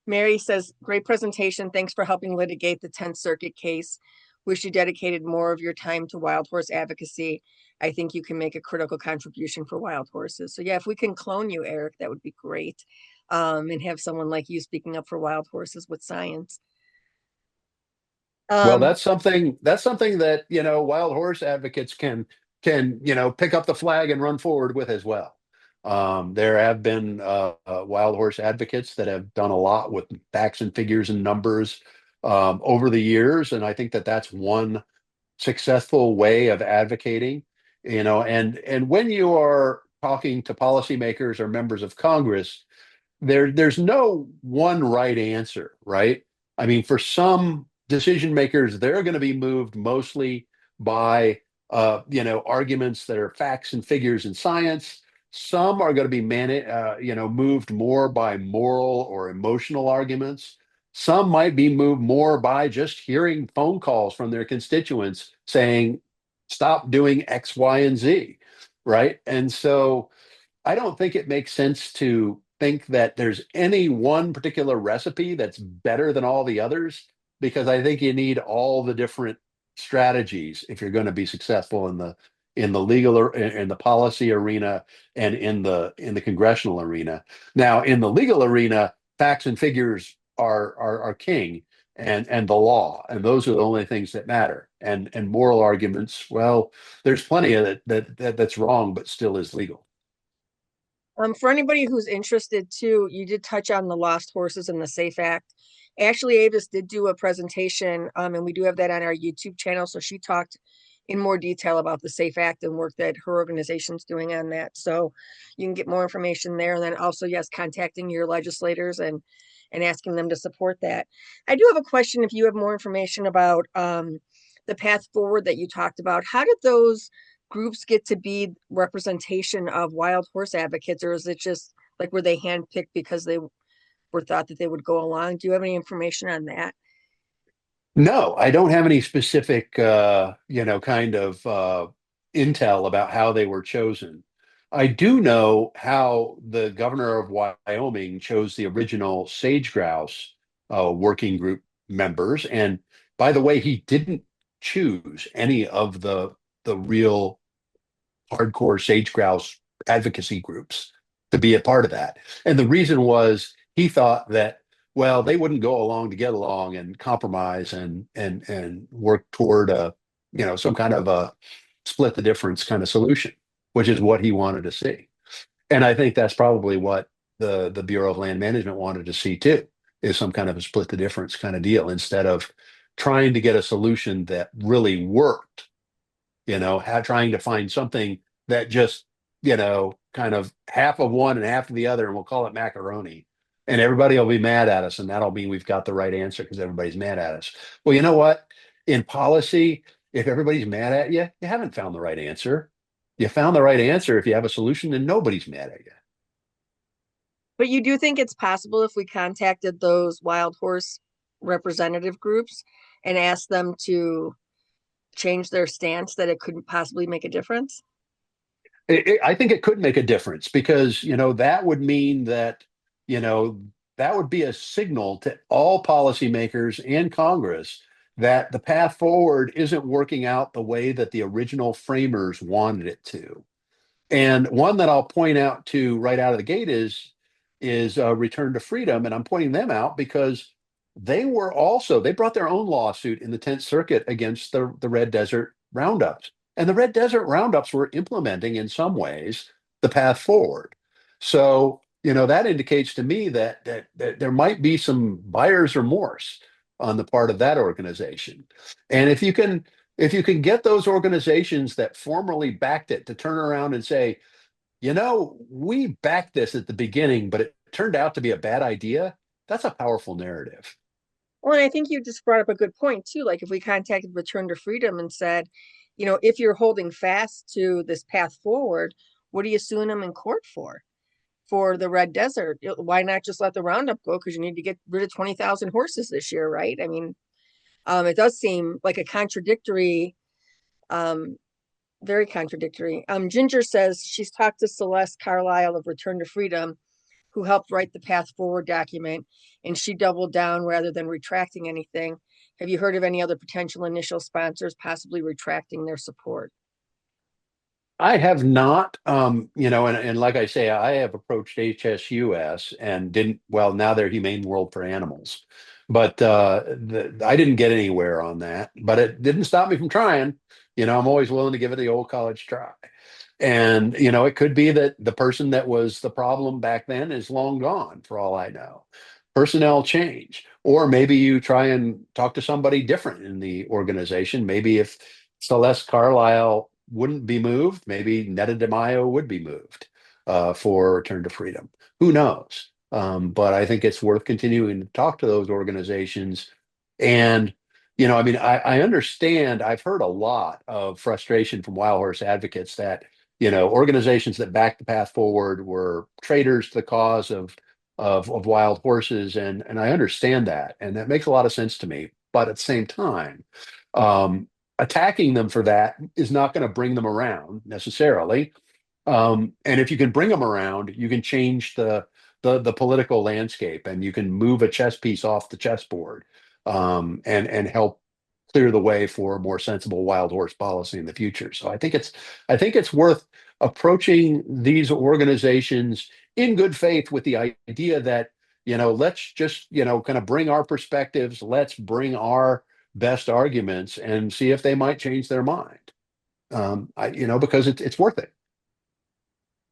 Mary says, great presentation. Thanks for helping litigate the 10th Circuit case. Wish you dedicated more of your time to wild horse advocacy. I think you can make a critical contribution for wild horses. So yeah, if we can clone you, Erik, that would be great. And have someone like you speaking up for wild horses with science. Well, Um, that's something that, wild horse advocates can, pick up the flag and run forward with as well. There have been wild horse advocates that have done a lot with facts and figures and numbers over the years, and I think that that's one successful way of advocating. And when you are talking to policymakers or members of Congress, there's no one right answer, right? I mean, for some decision makers, they're going to be moved mostly by arguments that are facts and figures and science. Some are going to be moved more by moral or emotional arguments. Some might be moved more by just hearing phone calls from their constituents saying, stop doing X, Y, and Z, right? And so I don't think it makes sense to think that there's any one particular recipe that's better than all the others, because I think you need all the different strategies if you're going to be successful in the legal or in the policy arena and in the congressional arena. Now, in the legal arena, facts and figures are king and the law, and those are the only things that matter. And moral arguments, well, there's plenty of it that's wrong, but still is legal. for anybody who's interested too, you did touch on the lost horses and the SAFE Act. Ashley Avis did do a presentation, and we do have that on our YouTube channel. So she talked in more detail about the SAFE Act and work that her organization's doing on that. So you can get more information there. And then also, yes, contacting your legislators and asking them to support that. I do have a question if you have more information about the path forward that you talked about. How did those groups get to be representation of wild horse advocates, or is it just like were they handpicked because they were thought that they would go along? Do you have any information on that? No, I don't have any specific, kind of intel about how they were chosen. I do know how the governor of Wyoming chose the original sage grouse working group members. And by the way, he didn't choose any of the real hardcore sage grouse advocacy groups to be a part of that. And the reason was he thought that, well, they wouldn't go along to get along and compromise and work toward some kind of a split the difference kind of solution, which is what he wanted to see. And I think that's probably what the Bureau of Land Management wanted to see too, is some kind of a split the difference kind of deal instead of trying to get a solution that really worked, trying to find something that just, kind of half of one and half of the other, and we'll call it macaroni. And everybody will be mad at us, and that'll mean we've got the right answer because everybody's mad at us. Well, you know what? In policy, if everybody's mad at you, you haven't found the right answer. You found the right answer if you have a solution and nobody's mad at you. But you do think it's possible if we contacted those wild horse representative groups and asked them to change their stance that it couldn't possibly make a difference? I think it could make a difference because, that would mean that, you know, that would be a signal to all policymakers and Congress that the path forward isn't working out the way that the original framers wanted it to. And one that I'll point out to right out of the gate is Return to Freedom, and I'm pointing them out because they brought their own lawsuit in the Tenth Circuit against the Red Desert Roundups, and the Red Desert Roundups were implementing in some ways the path forward. So that indicates to me that there might be some buyer's remorse on the part of that organization, and if you can get those organizations that formerly backed it to turn around and say, we backed this at the beginning, but it turned out to be a bad idea. That's a powerful narrative. Well, and I think you just brought up a good point too. Like if we contacted Return to Freedom and said, if you're holding fast to this path forward, what are you suing them in court for? For the Red Desert? Why not just let the Roundup go? Because you need to get rid of 20,000 horses this year, right? I mean, it does seem like a contradictory, um, very contradictory. Ginger says she's talked to Celeste Carlisle of Return to Freedom, who helped write the Path Forward document, and she doubled down rather than retracting anything. Have you heard of any other potential initial sponsors possibly retracting their support? I have not, and like I say, I have approached HSUS and didn't, well, now they're Humane World for Animals, but I didn't get anywhere on that, but it didn't stop me from trying. I'm always willing to give it the old college try. And, it could be that the person that was the problem back then is long gone for all I know. Personnel change, or maybe you try and talk to somebody different in the organization. Maybe if Celeste Carlisle wouldn't be moved, maybe Netta DeMaio would be moved for Return to Freedom. Who knows? But I think it's worth continuing to talk to those organizations. And, I mean, I understand, I've heard a lot of frustration from wild horse advocates that, organizations that backed the path forward were traitors to the cause of wild horses. And I understand that. And that makes a lot of sense to me. But at the same time, um, attacking them for that is not going to bring them around necessarily. And if you can bring them around, you can change the political landscape, and you can move a chess piece off the chessboard, and help clear the way for a more sensible wild horse policy in the future. So I think it's worth approaching these organizations in good faith with the idea that, let's just, kind of bring our perspectives, let's bring our best arguments and see if they might change their mind. Because it's worth it.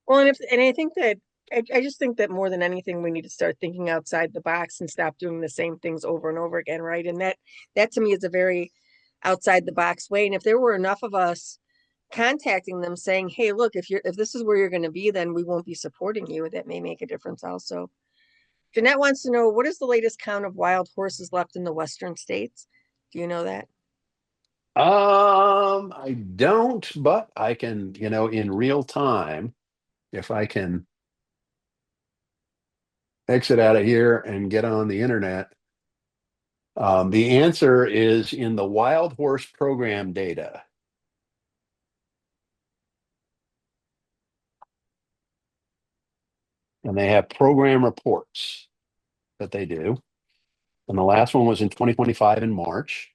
Well, and I think that I just think that more than anything, we need to start thinking outside the box and stop doing the same things over and over again, right? And that to me is a very outside the box way. And if there were enough of us contacting them saying, hey, look, if this is where you're going to be, then we won't be supporting you, that may make a difference also. Jeanette wants to know, what is the latest count of wild horses left in the western states? Do you know that? I don't, but I can, in real time, if I can exit out of here and get on the internet, the answer is in the wild horse program data. And they have program reports that they do. And the last one was in 2025 in March.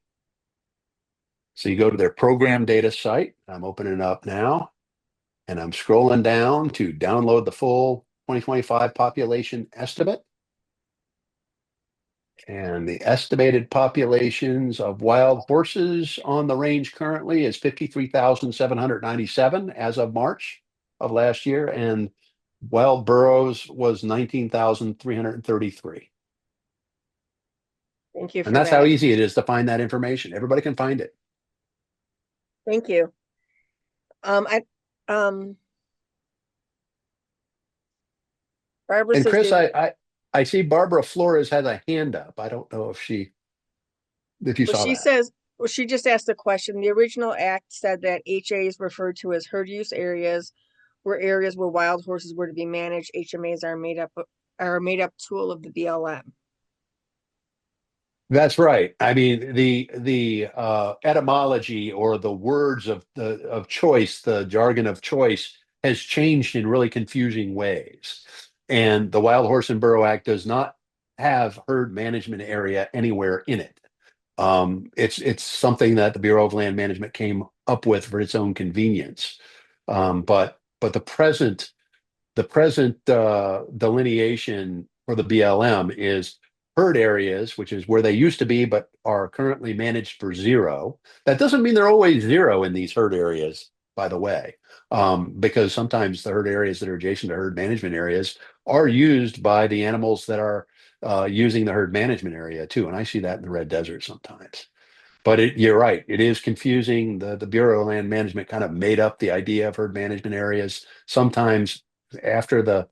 So you go to their program data site. I'm opening it up now and I'm scrolling down to download the full 2025 population estimate. And the estimated populations of wild horses on the range currently is 53,797 as of March of last year. And wild burros was 19,333. Thank you And for that's how that. easy it is to find that information. Everybody can find it. Thank you. I um Barbara And says Chris, they I see Barbara Flores has a hand up. I don't know if you well saw she that. says well she just asked a question. The original act said that HA is referred to as herd use areas were areas where wild horses were to be managed. HMAs are a made up tool of the BLM. That's right. I mean, the etymology or the words of choice, the jargon of choice has changed in really confusing ways. And the Wild Horse and Burro Act does not have herd management area anywhere in it. It's something that the Bureau of Land Management came up with for its own convenience. But the present delineation for the BLM is herd areas, which is where they used to be, but are currently managed for zero. That doesn't mean they're always zero in these herd areas, by the way, because sometimes the herd areas that are adjacent to herd management areas are used by the animals that are using the herd management area too. And I see that in the Red Desert sometimes. But you're right. It is confusing. The Bureau of Land Management kind of made up the idea of herd management areas. Sometimes after the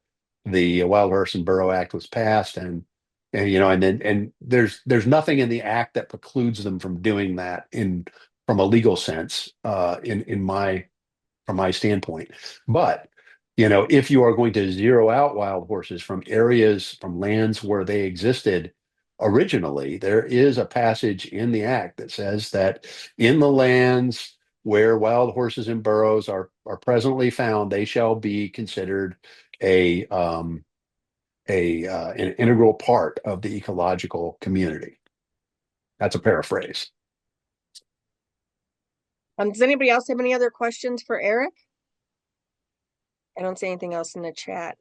Wild Horse and Burro Act was passed, and there's nothing in the act that precludes them from doing that in from a legal sense. In my from my standpoint. But, if you are going to zero out wild horses from areas, from lands where they existed originally, there is a passage in the act that says that in the lands where wild horses and burros are presently found, they shall be considered a an integral part of the ecological community. That's a paraphrase. Does anybody else have any other questions for Erik? I don't see anything else in the chat.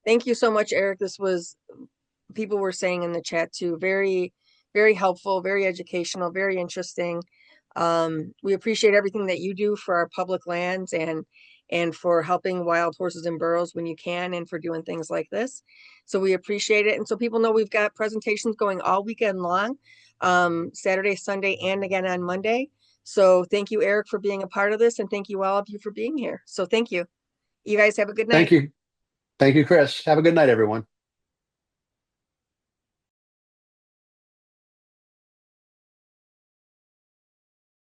Thank you so much, Erik. This was, people were saying in the chat too, very, very helpful, very educational, very interesting. We appreciate everything that you do for our public lands and for helping wild horses and burros when you can, and for doing things like this. So we appreciate it. And so people know we've got presentations going all weekend long, Saturday, Sunday, and again on Monday. So thank you, Erik, for being a part of this, and thank you all of you for being here. So thank you. You guys have a good Thank night. you. Thank you, Chris. Have a good night, everyone.